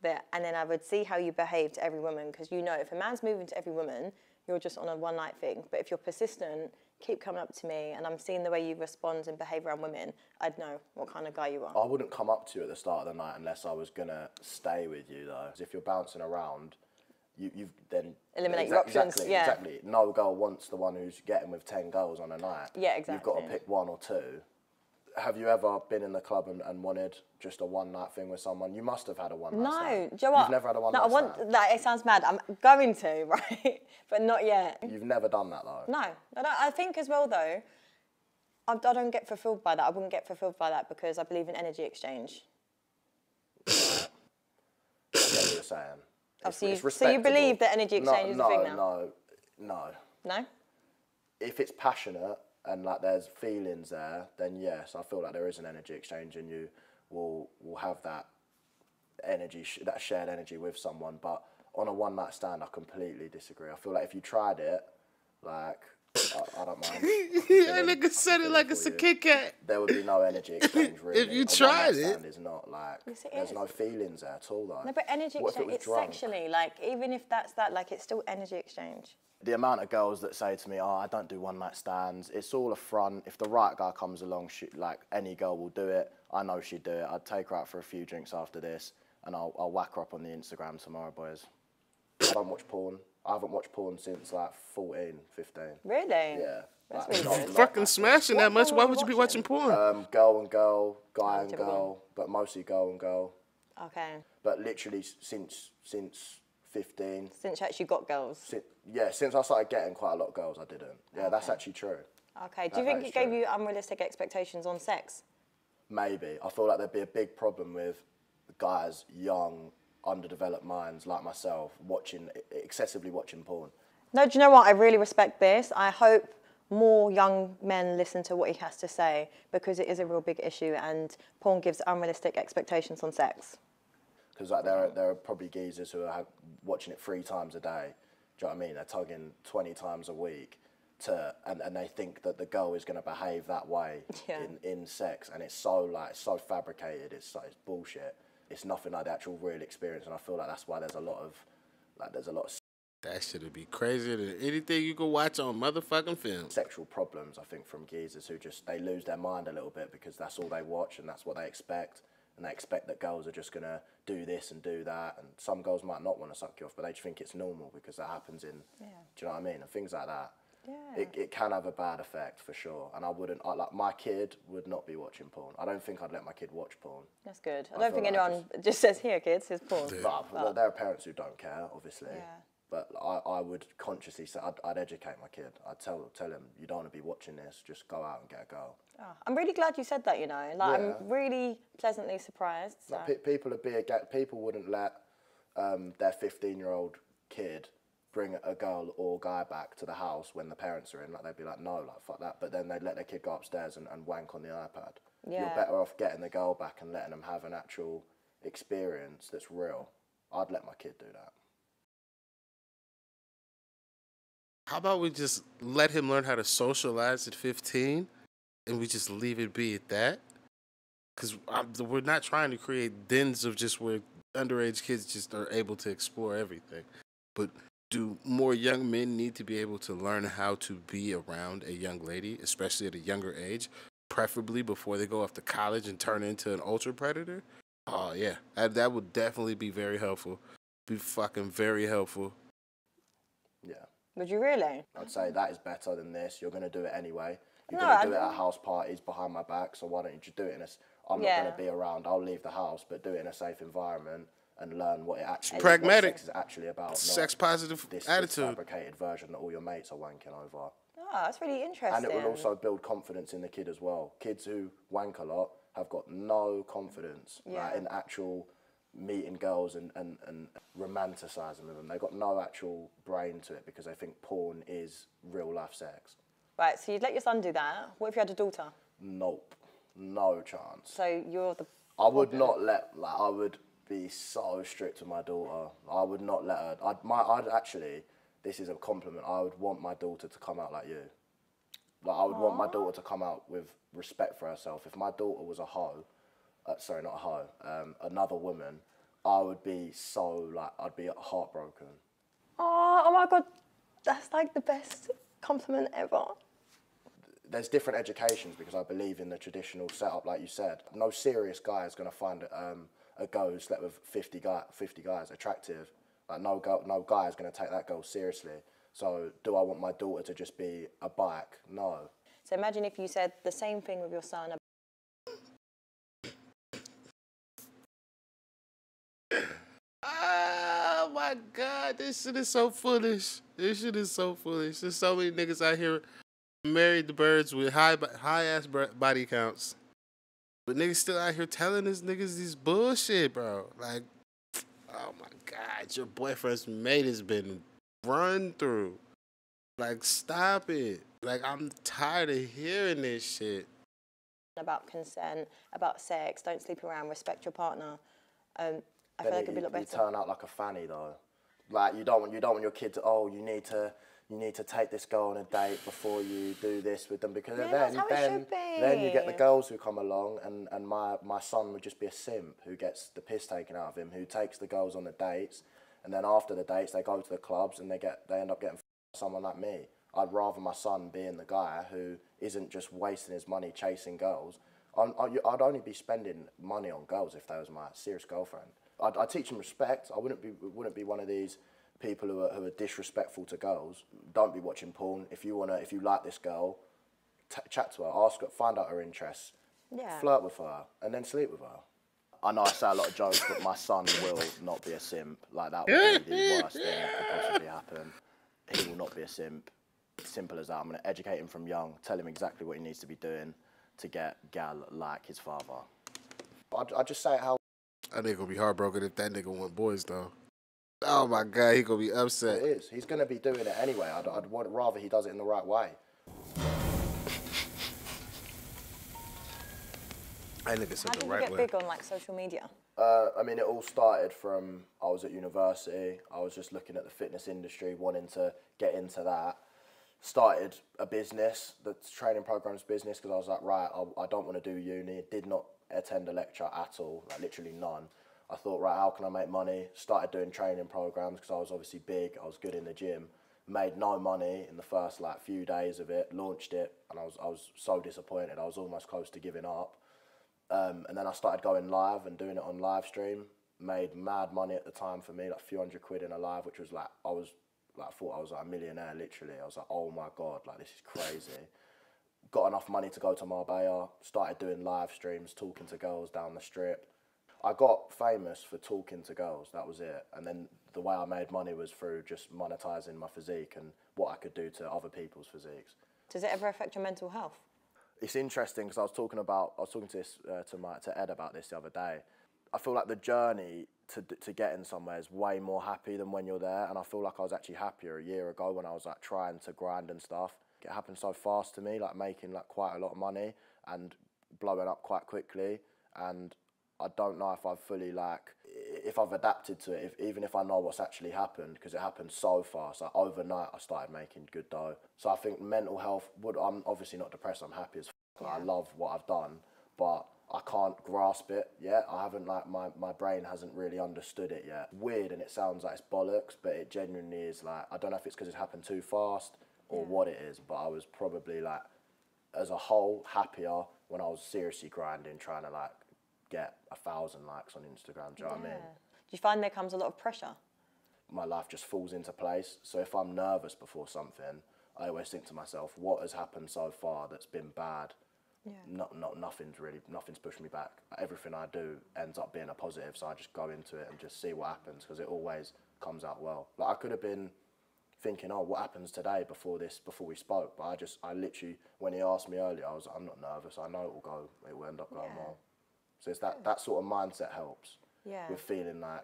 And then I would see how you behave to every woman, because you know if a man's moving to every woman, you're just on a one-night thing. But if you're persistent, keep coming up to me, and I'm seeing the way you respond and behave around women, I'd know what kind of guy you are. I wouldn't come up to you at the start of the night unless I was gonna stay with you, though. 'Cause if you're bouncing around, you've then Eliminate your options, Exactly, yeah. exactly. No girl wants the one who's getting with 10 girls on a night. Yeah, You've got exactly. to pick one or two. Have you ever been in the club and wanted just a one-night thing with someone? You must have had a one-night No, stand. do you know what? You've never had a one-night No, I want. stand? Like, it sounds mad. I'm going to, right? But not yet. You've never done that, though? No, I think as well though, I don't get fulfilled by that. I wouldn't get fulfilled by that because I believe in energy exchange. I get what you're saying. Oh, It's- so you- it's so you respectable. believe that energy exchange is a thing now? No. No? If it's passionate and like there's feelings there, then yes, I feel like there is an energy exchange, and you will have that energy, that shared energy with someone. But on a one-night stand, I completely disagree. I feel like if you tried it, like I don't mind. that nigga said it like it's a Kit Kat. There would be no energy exchange, really. If you A tried one-night it. stand is not like Yes, it there's is. no feelings there at all, though. No, but energy What if it exchange, was it's drunk? sexually. Like, even if that's that, like, it's still energy exchange. The amount of girls that say to me, oh, I don't do one-night stands, it's all a front. If the right guy comes along, like, any girl will do it. I know she'd do it. I'd take her out for a few drinks after this, and I'll whack her up on the Instagram tomorrow, boys. I don't watch porn. I haven't watched porn since, like, 14, 15. Really? Yeah. That's like, really not- good. not Fucking at smashing What that much. porn Why were would you you be watching porn? Girl and girl, guy and typical. girl, but mostly girl and girl. Okay. But literally since 15, Since you actually got girls. since I started getting quite a lot of girls, I didn't. Yeah, that's actually true. Okay. Do you That think is it gave true. you unrealistic expectations on sex? Maybe. I feel like there'd be a big problem with guys, young, underdeveloped minds like myself, excessively watching porn. No, do you know what? I really respect this. I hope more young men listen to what he has to say, because it is a real big issue, and porn gives unrealistic expectations on sex. Because like, there are probably geezers who are watching it 3 times a day. Do you know what I mean? They're tugging 20 times a week, and they think that the girl is going to behave that way in sex, and it's so fabricated. It's bullshit. It's nothing like the actual real experience, and I feel like that's why there's a lot of that shit'd be crazier than anything you could watch on motherfucking film. Sexual problems, I think, from geezers who they lose their mind a little bit because that's all they watch and that's what they expect. And they expect that girls are just going to do this and do that. And some girls might not want to suck you off, but they just think it's normal because that happens in, do you know what I mean? And things like that. Yeah. It can have a bad effect for sure. And like my kid would not be watching porn. I don't think I'd let my kid watch porn. That's good. I don't think anyone just says, here kids, here's porn. Yeah. But there are parents who don't care, obviously. Yeah. But I would consciously say, I'd educate my kid. I'd tell him, you don't want to be watching this, just go out and get a girl. Oh, I'm really glad you said that, you know. Like, I'm really pleasantly surprised. So. Like, people wouldn't let their 15-year-old kid bring a girl or guy back to the house when the parents are in. Like, they'd be like, no, like, fuck that. But then they'd let their kid go upstairs and wank on the iPad. Yeah. You're better off getting the girl back and letting them have an actual experience that's real. I'd let my kid do that. How about we just let him learn how to socialize at 15 and we just leave it be at that? Because we're not trying to create dens of just where underage kids just are able to explore everything. But do more young men need to be able to learn how to be around a young lady, especially at a younger age, preferably before they go off to college and turn into an ultra predator? Oh, yeah. That would definitely be very helpful. Be fucking very helpful. Yeah. Would you really? I'd say that is better than this. You're going to do it anyway. You're going to do it at house parties behind my back, so why don't you just do it in I'm not going to be around. I'll leave the house, but do it in a safe environment and learn what it actually pragmatic. What sex is actually about. Sex positive attitude. This fabricated version that all your mates are wanking over. Oh, that's really interesting. And it will also build confidence in the kid as well. Kids who wank a lot have got no confidence in actual meeting girls and romanticising with them. They've got no actual brain to it because they think porn is real life sex. Right, so you'd let your son do that. What if you had a daughter? Nope. No chance. So you're the... I would not let... I would be so strict with my daughter. I would not let her... I'd actually... This is a compliment. I would want my daughter to come out like you. Like, I would want my daughter to come out with respect for herself. If my daughter was a hoe... sorry, not a hoe. Another woman, I would be so, I'd be heartbroken. Oh my God. That's like the best compliment ever. There's different educations because I believe in the traditional setup, like you said. No serious guy is going to find a girl who slept with 50 guys attractive. Like, no guy is going to take that girl seriously. So do I want my daughter to just be a bike? No. So imagine if you said the same thing with your son. Oh my God, this shit is so foolish. This shit is so foolish. There's so many niggas out here married to birds with high ass body counts. But niggas still out here telling these niggas these bullshit, bro. Like, oh my God, your boyfriend's mate has been run through. Like, stop it. Like, I'm tired of hearing this shit. About consent, about sex, don't sleep around, respect your partner. I feel like it'd be a lot better. You turn out like a fanny though. Like, you don't want your kid to, you need to take this girl on a date before you do this with them, because then you get the girls who come along and my son would just be a simp who gets the piss taken out of him, who takes the girls on the dates, and then after the dates they go to the clubs and they end up getting someone like me. I'd rather my son being the guy who isn't just wasting his money chasing girls. I'd only be spending money on girls if they was my serious girlfriend. I'd teach them respect. I wouldn't be one of these people who are disrespectful to girls. Don't be watching porn. If you like this girl, chat to her, ask her, find out her interests, flirt with her, and then sleep with her. I know I say a lot of jokes, but my son will not be a simp. Like, that would be the worst thing that could possibly happen. He will not be a simp. Simple as that. I'm going to educate him from young, tell him exactly what he needs to be doing to get gal like his father. I'd just say how... That nigga gonna be heartbroken if that nigga want boys, though. Oh my God, he gonna be upset. It is. He's gonna be doing it anyway. I'd rather he does it in the right way. I think it's How the did you right get way. big on like social media? I mean, it all started from I was at university. I was just looking at the fitness industry, wanting to get into that. Started a business, the training programs business, because I was like, right, I don't want to do uni. Did not attend a lecture at all, like literally none. I thought, right, how can I make money? Started doing training programs because I was obviously big. I was good in the gym. Made no money in the first like few days of it. Launched it, and I was so disappointed. I was almost close to giving up. And then I started going live and doing it on live stream. Made mad money at the time for me, like a few £100 in a live, which was like, I thought I was like a millionaire, literally. I was like, oh my God, like this is crazy. Got enough money to go to Marbella, started doing live streams, talking to girls down the strip. I got famous for talking to girls, that was it. And then the way I made money was through just monetising my physique and what I could do to other people's physiques. Does it ever affect your mental health? It's interesting because I was talking to Ed about this the other day. I feel like the journey to getting somewhere is way more happy than when you're there, and I feel like I was actually happier a year ago when I was like trying to grind and stuff. It happened so fast to me, like making like quite a lot of money and blowing up quite quickly, and I don't know if I've fully if I've adapted to it, even if I know what's actually happened, because it happened so fast. Like overnight, I started making good dough. So I think mental health I'm obviously not depressed. I'm happy as f***. Like, I love what I've done, but I can't grasp it yet. I haven't my brain hasn't really understood it yet. Weird, and it sounds like it's bollocks, but it genuinely is. Like, I don't know if it's because it's happened too fast or what it is, but I was probably like, as a whole, happier when I was seriously grinding, trying to like get 1,000 likes on Instagram. Do you know what I mean? Do you find there comes a lot of pressure? My life just falls into place. So if I'm nervous before something, I always think to myself, what has happened so far that's been bad? Yeah. Nothing's pushed me back. Everything I do ends up being a positive, so I just go into it and just see what happens, because it always comes out well. Like, I could have been thinking, oh, what happens today before we spoke, but I literally, when he asked me earlier, I was like, I'm not nervous. I know it will end up going well. So it's that sort of mindset helps. Yeah. With feeling like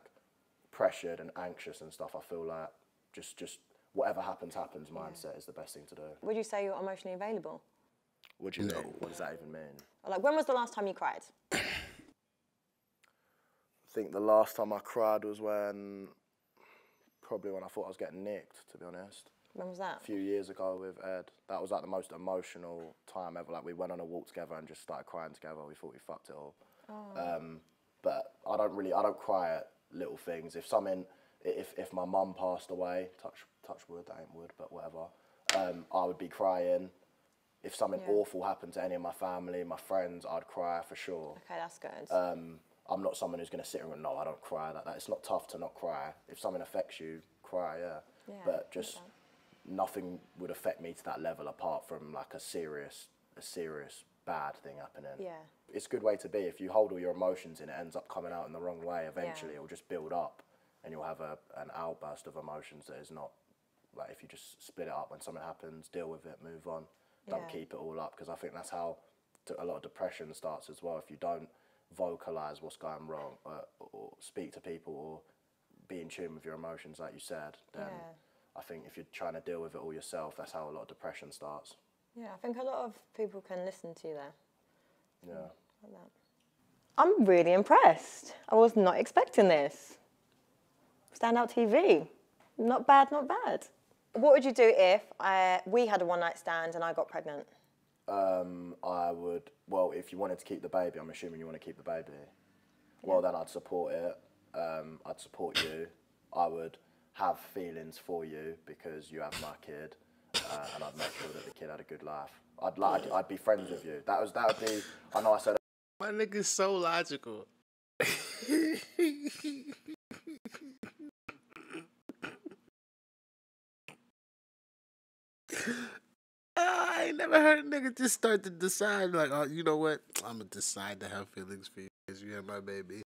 pressured and anxious and stuff. I feel like just whatever happens mindset is the best thing to do. Would you say you're emotionally available? What do you mean? What does that even mean? Like, when was the last time you cried? I think the last time I cried was probably when I thought I was getting nicked, to be honest. When was that? A few years ago with Ed. That was like the most emotional time ever. Like, we went on a walk together and just started crying together. We thought we fucked it all. Oh. But I don't cry at little things. If my mum passed away, touch wood, that ain't wood, but whatever, I would be crying. If something awful happened to any of my family, my friends, I'd cry for sure. Okay, that's good. I'm not someone who's going to sit and go, no, I don't cry like that. It's not tough to not cry. If something affects you, cry, yeah. But just nothing would affect me to that level apart from like a serious bad thing happening. Yeah. It's a good way to be. If you hold all your emotions in, it ends up coming out in the wrong way. Eventually, it will just build up, and you'll have an outburst of emotions that is not, like, if you just split it up when something happens, deal with it, move on. Don't keep it all up, because I think that's how a lot of depression starts as well. If you don't vocalise what's going wrong, or speak to people, or be in tune with your emotions, like you said, then I think if you're trying to deal with it all yourself, that's how a lot of depression starts. Yeah, I think a lot of people can listen to you there. Yeah. Like that. I'm really impressed. I was not expecting this. Standout TV. Not bad, not bad. What would you do if we had a one-night stand and I got pregnant? I would, well, if you wanted to keep the baby, I'm assuming you want to keep the baby. Yeah. Well, then I'd support it. I'd support you. I would have feelings for you because you have my kid, and I'd make sure that the kid had a good life. I'd be friends with you. That would be. I know I said. My nigga's so logical. I ain't never heard a nigga just start to decide, like, oh, you know what? I'm going to decide to have feelings for you because you're my baby.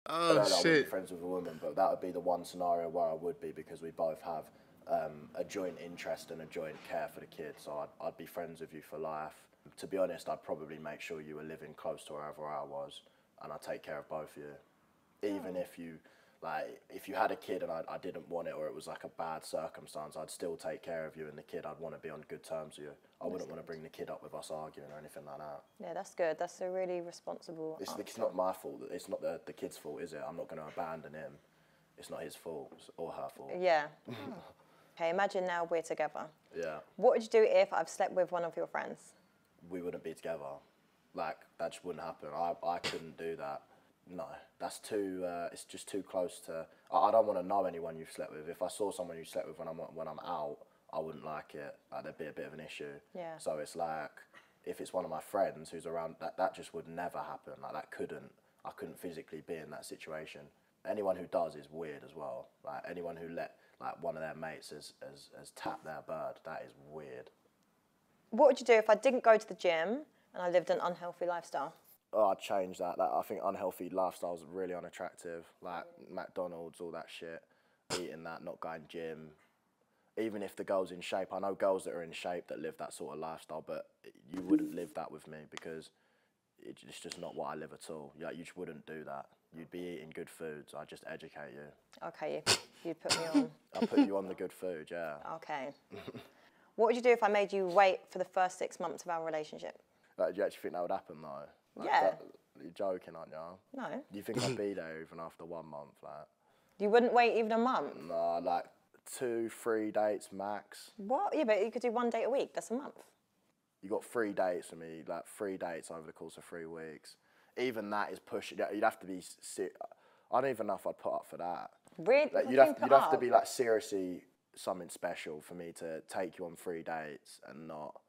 Oh, I shit. wouldn't be friends with a woman, but that would be the one scenario where I would be, because we both have a joint interest and a joint care for the kid. So I'd be friends with you for life. To be honest, I'd probably make sure you were living close to wherever I was, and I'd take care of both of you. Even if you, Like, if you had a kid and I didn't want it, or it was like a bad circumstance, I'd still take care of you and the kid. I'd want to be on good terms with you. I wouldn't want to bring the kid up with us arguing or anything like that. Yeah, that's good. That's a really responsible It's answer. not my fault. It's not the kid's fault, is it? I'm not going to abandon him. It's not his fault or her fault. Yeah. Okay, imagine now we're together. Yeah. What would you do if I've slept with one of your friends? We wouldn't be together. Like, that just wouldn't happen. I couldn't do that. No, that's too. It's just too close to. I don't want to know anyone you've slept with. If I saw someone you slept with when I'm out, I wouldn't like it. Like, there'd be a bit of an issue. Yeah. So it's like, if it's one of my friends who's around, that just would never happen. Like, that couldn't. I couldn't physically be in that situation. Anyone who does is weird as well. Like, anyone who let like one of their mates has tapped their bird, that is weird. What would you do if I didn't go to the gym and I lived an unhealthy lifestyle? Oh, I'd change that. I think unhealthy lifestyles are really unattractive. Like McDonald's, all that shit. Eating that, not going gym. Even if the girl's in shape, I know girls that are in shape that live that sort of lifestyle, but you wouldn't live that with me because it's just not what I live at all. You just wouldn't do that. You'd be eating good foods. I'd just educate you. Okay, you put me on. I'll put you on the good food, yeah. Okay. What would you do if I made you wait for the first 6 months of our relationship? Like, do you actually think that would happen though? Like, Yeah. You're joking, aren't you? No. Do you think I'd be there even after 1 month? Like, You wouldn't wait even a month? no, like 2-3 dates max. What? Yeah, but you could do 1 date a week. That's a month. You got 3 dates for me, like 3 dates over the course of 3 weeks. Even that is pushing. You'd have to be. I don't even know if I'd put up for that. Really? Like, you'd have to be like seriously something special for me to take you on 3 dates and not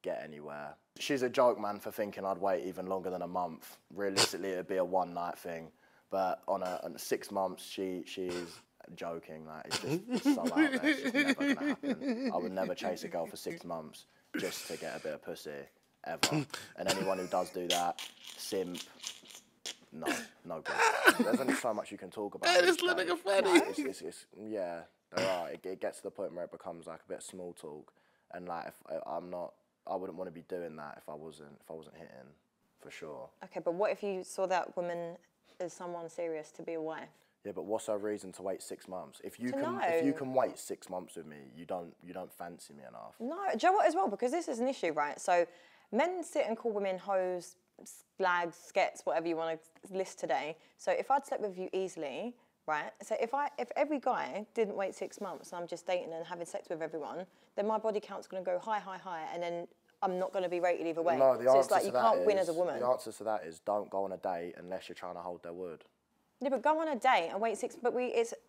get anywhere. She's a joke, man, for thinking I'd wait even longer than a month. Realistically, it'd be a 1 night thing. But on 6 months, she is joking. Like, it's so out there. It's just never gonna happen. I would never chase a girl for 6 months just to get a bit of pussy, ever. And anyone who does do that, simp. No good. There's only so much you can talk about. Hey, this little nigga funny. Yeah, there are. It gets to the point where it becomes like a bit of small talk, and like if I wouldn't want to be doing that if I wasn't hitting, for sure. Okay, but what if you saw that woman as someone serious to be a wife? Yeah, but what's our reason to wait 6 months? If you To can wait 6 months with me, you don't fancy me enough. No, do you know what as well? Because this is an issue, right? So men sit and call women hoes, slags, skets, whatever you want to list today. So if I'd slept with you easily, right? So if every guy didn't wait 6 months and I'm just dating and having sex with everyone, then my body count's going to go high, and then I'm not going to be rated either way. No, the so answer it's like to you that can't win is- as a woman. The answer to that is don't go on a date unless you're trying to hold their word. Yeah, but go on a date and wait but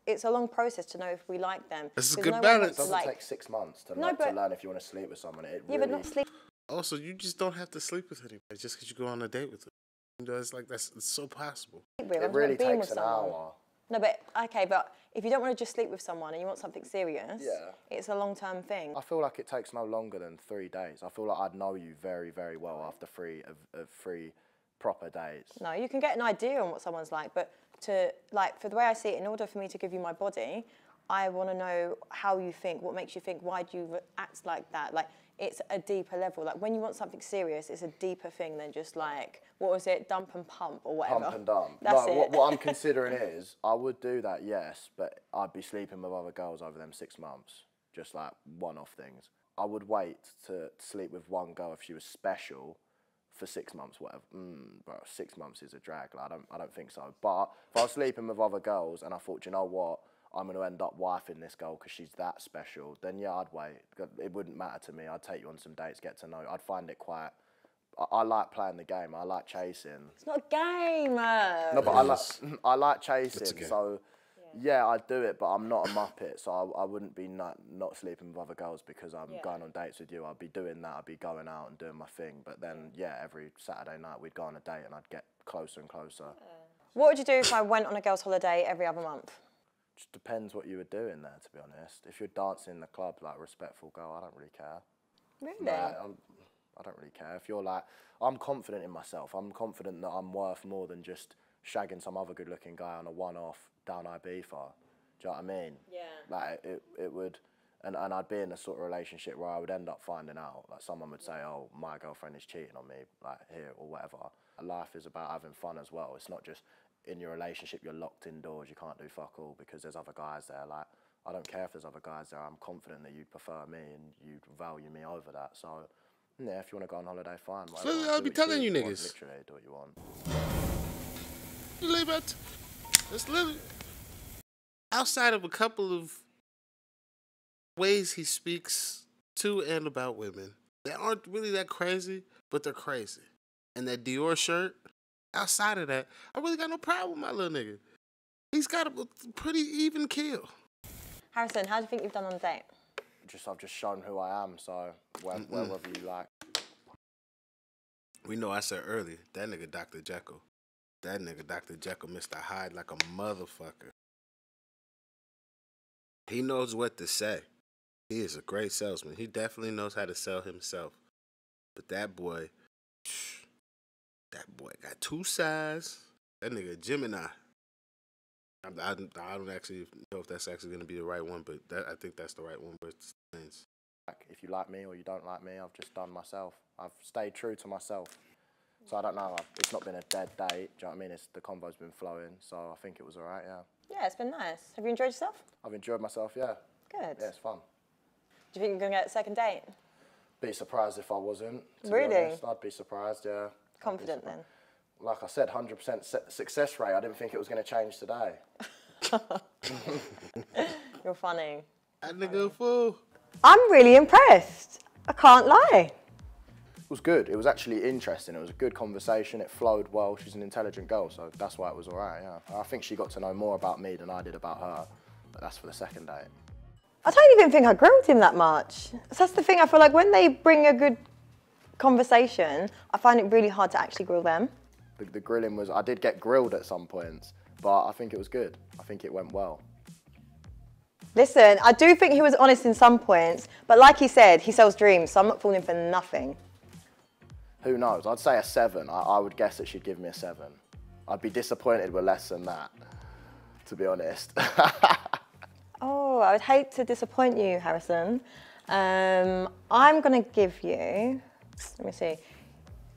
it's a long process to know if we like them. This is 'Cause good no one balance. wants It to, doesn't like, take 6 months to, No, to but- learn if you want to sleep with someone. It yeah, really, but not sleep. Also, you just don't have to sleep with anybody just because you go on a date with them. You know, it's so possible. With. it I'm really talking being takes with an someone. hour. No, but okay, but if you don't want to just sleep with someone and you want something serious, Yeah. it's a long-term thing. I feel like it takes no longer than 3 days. I feel like I'd know you very, very well after 3 proper dates. No, you can get an idea on what someone's like, but for the way I see it, in order for me to give you my body, I want to know how you think, what makes you think, why do you act like that? Like, it's a deeper level. Like, when you want something serious, it's a deeper thing than just like, what was it, dump and pump or whatever. Pump and dump. That's no, it. what I'm considering is, I would do that, yes, but I'd be sleeping with other girls over them 6 months. Just like one-off things. I would wait to sleep with one girl if she was special for 6 months, whatever. Bro, 6 months is a drag. Like, I don't think so. But if I was sleeping with other girls and I thought, you know what, I'm going to end up wifing this girl because she's that special, then yeah, I'd wait. It wouldn't matter to me. I'd take you on some dates, get to know. I'd find it quite. I like playing the game. I like chasing. It's not a game. No, but I like chasing. game. So yeah, I'd do it, but I'm not a muppet. So I wouldn't be not sleeping with other girls because I'm going on dates with you. I'd be doing that. I'd be going out and doing my thing. But then yeah, every Saturday night we'd go on a date and I'd get closer and closer. What would you do if I went on a girl's holiday every other month? Just depends what you were doing there, to be honest. If you're dancing in the club like a respectful girl, I don't really care. Really? Like, I don't really care. If you're like, I'm confident in myself. I'm confident that I'm worth more than just shagging some other good-looking guy on a one-off down Ibiza. Do you know what I mean? Yeah. Like, it would, and I'd be in a sort of relationship where I would end up finding out. Like, someone would say, oh, my girlfriend is cheating on me, like, here, or whatever. Life is about having fun as well. It's not just in your relationship you're locked indoors, you can't do fuck all because there's other guys there. Like, I don't care if there's other guys there, I'm confident that you'd prefer me and you'd value me over that. So, yeah, if you want to go on holiday, fine. So I'll be telling you niggas. Literally, do what you want. Leave it. It's literally outside of a couple of ways he speaks to and about women that aren't really that crazy, but they're crazy. And that Dior shirt, outside of that, I really got no problem with my little nigga. He's got a pretty even kill. Harrison, how do you think you've done on the date? I've just shown who I am, so wherever you like. We know I said earlier, that nigga Dr. Jekyll. That nigga Dr. Jekyll Mr. Hyde like a motherfucker. He knows what to say. He is a great salesman. He definitely knows how to sell himself. But that boy got two sides. That nigga Gemini. I don't actually know if that's actually going to be the right one, but I think that's the right one. But if you like me or you don't like me, I've just done myself. I've stayed true to myself. So I don't know, it's not been a dead date, do you know what I mean? The convo's been flowing, so I think it was all right, yeah. Yeah, it's been nice. Have you enjoyed yourself? I've enjoyed myself, yeah. Good. Yeah, it's fun. Do you think you're going to get a second date? Be surprised if I wasn't, to be Really? honest. I'd be surprised, yeah. Confident then? Like I said, 100% success rate. I didn't think it was going to change today. You're funny. That nigga a fool. I'm really impressed. I can't lie. It was good. It was actually interesting. It was a good conversation. It flowed well. She's an intelligent girl, so that's why it was all right, yeah. I think she got to know more about me than I did about her, but that's for the second date. I don't even think I grilled him that much. So that's the thing, I feel like when they bring a good conversation, I find it really hard to actually grill them. The grilling was, I did get grilled at some points, but I think it was good. I think it went well. Listen, I do think he was honest in some points, but like he said, he sells dreams, so I'm not falling for nothing. Who knows? I'd say a 7. I would guess that she'd give me a 7. I'd be disappointed with less than that, to be honest. Oh, I would hate to disappoint you, Harrison. I'm gonna give you, let me see.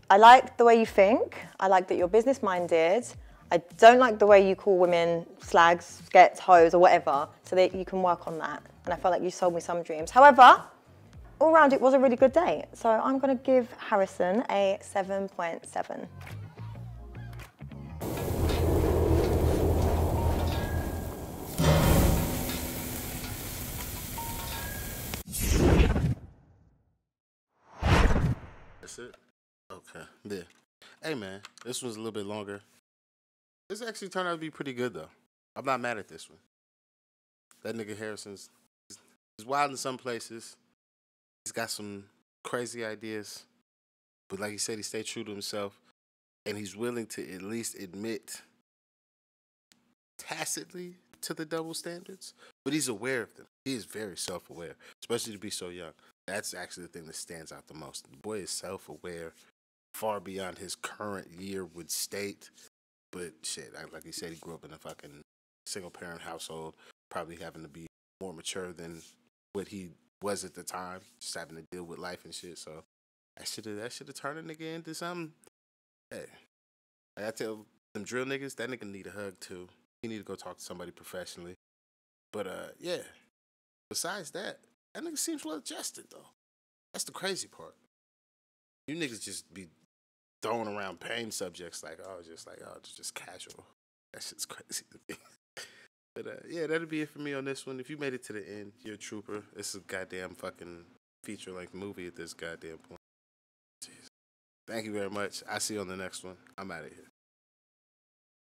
I like the way you think. I like that you're business-minded. I don't like the way you call women slags, skets, hoes, or whatever, so that you can work on that. And I felt like you sold me some dreams. However, all round it was a really good day. So I'm gonna give Harrison a 7.7. That's it? Okay, yeah. Hey, man, this one's a little bit longer. This actually turned out to be pretty good, though. I'm not mad at this one. That nigga Harrison's he's wild in some places. He's got some crazy ideas. But like he said, he stayed true to himself. And he's willing to at least admit tacitly to the double standards. But he's aware of them. He is very self-aware, especially to be so young. That's actually the thing that stands out the most. The boy is self-aware, far beyond his current year would state. But shit, like he said, he grew up in a fucking single-parent household, probably having to be more mature than what he was at the time, just having to deal with life and shit. So that should have turned a nigga into something. Hey, like I tell them drill niggas, that nigga need a hug too. He need to go talk to somebody professionally. But yeah. Besides that nigga seems well adjusted though. That's the crazy part. You niggas just be throwing around pain subjects like, just casual. That shit's crazy to me. But yeah, that'll be it for me on this one. If you made it to the end, you're a trooper. This is a goddamn fucking feature-length movie at this goddamn point. Jeez. Thank you very much. I'll see you on the next one. I'm out of here.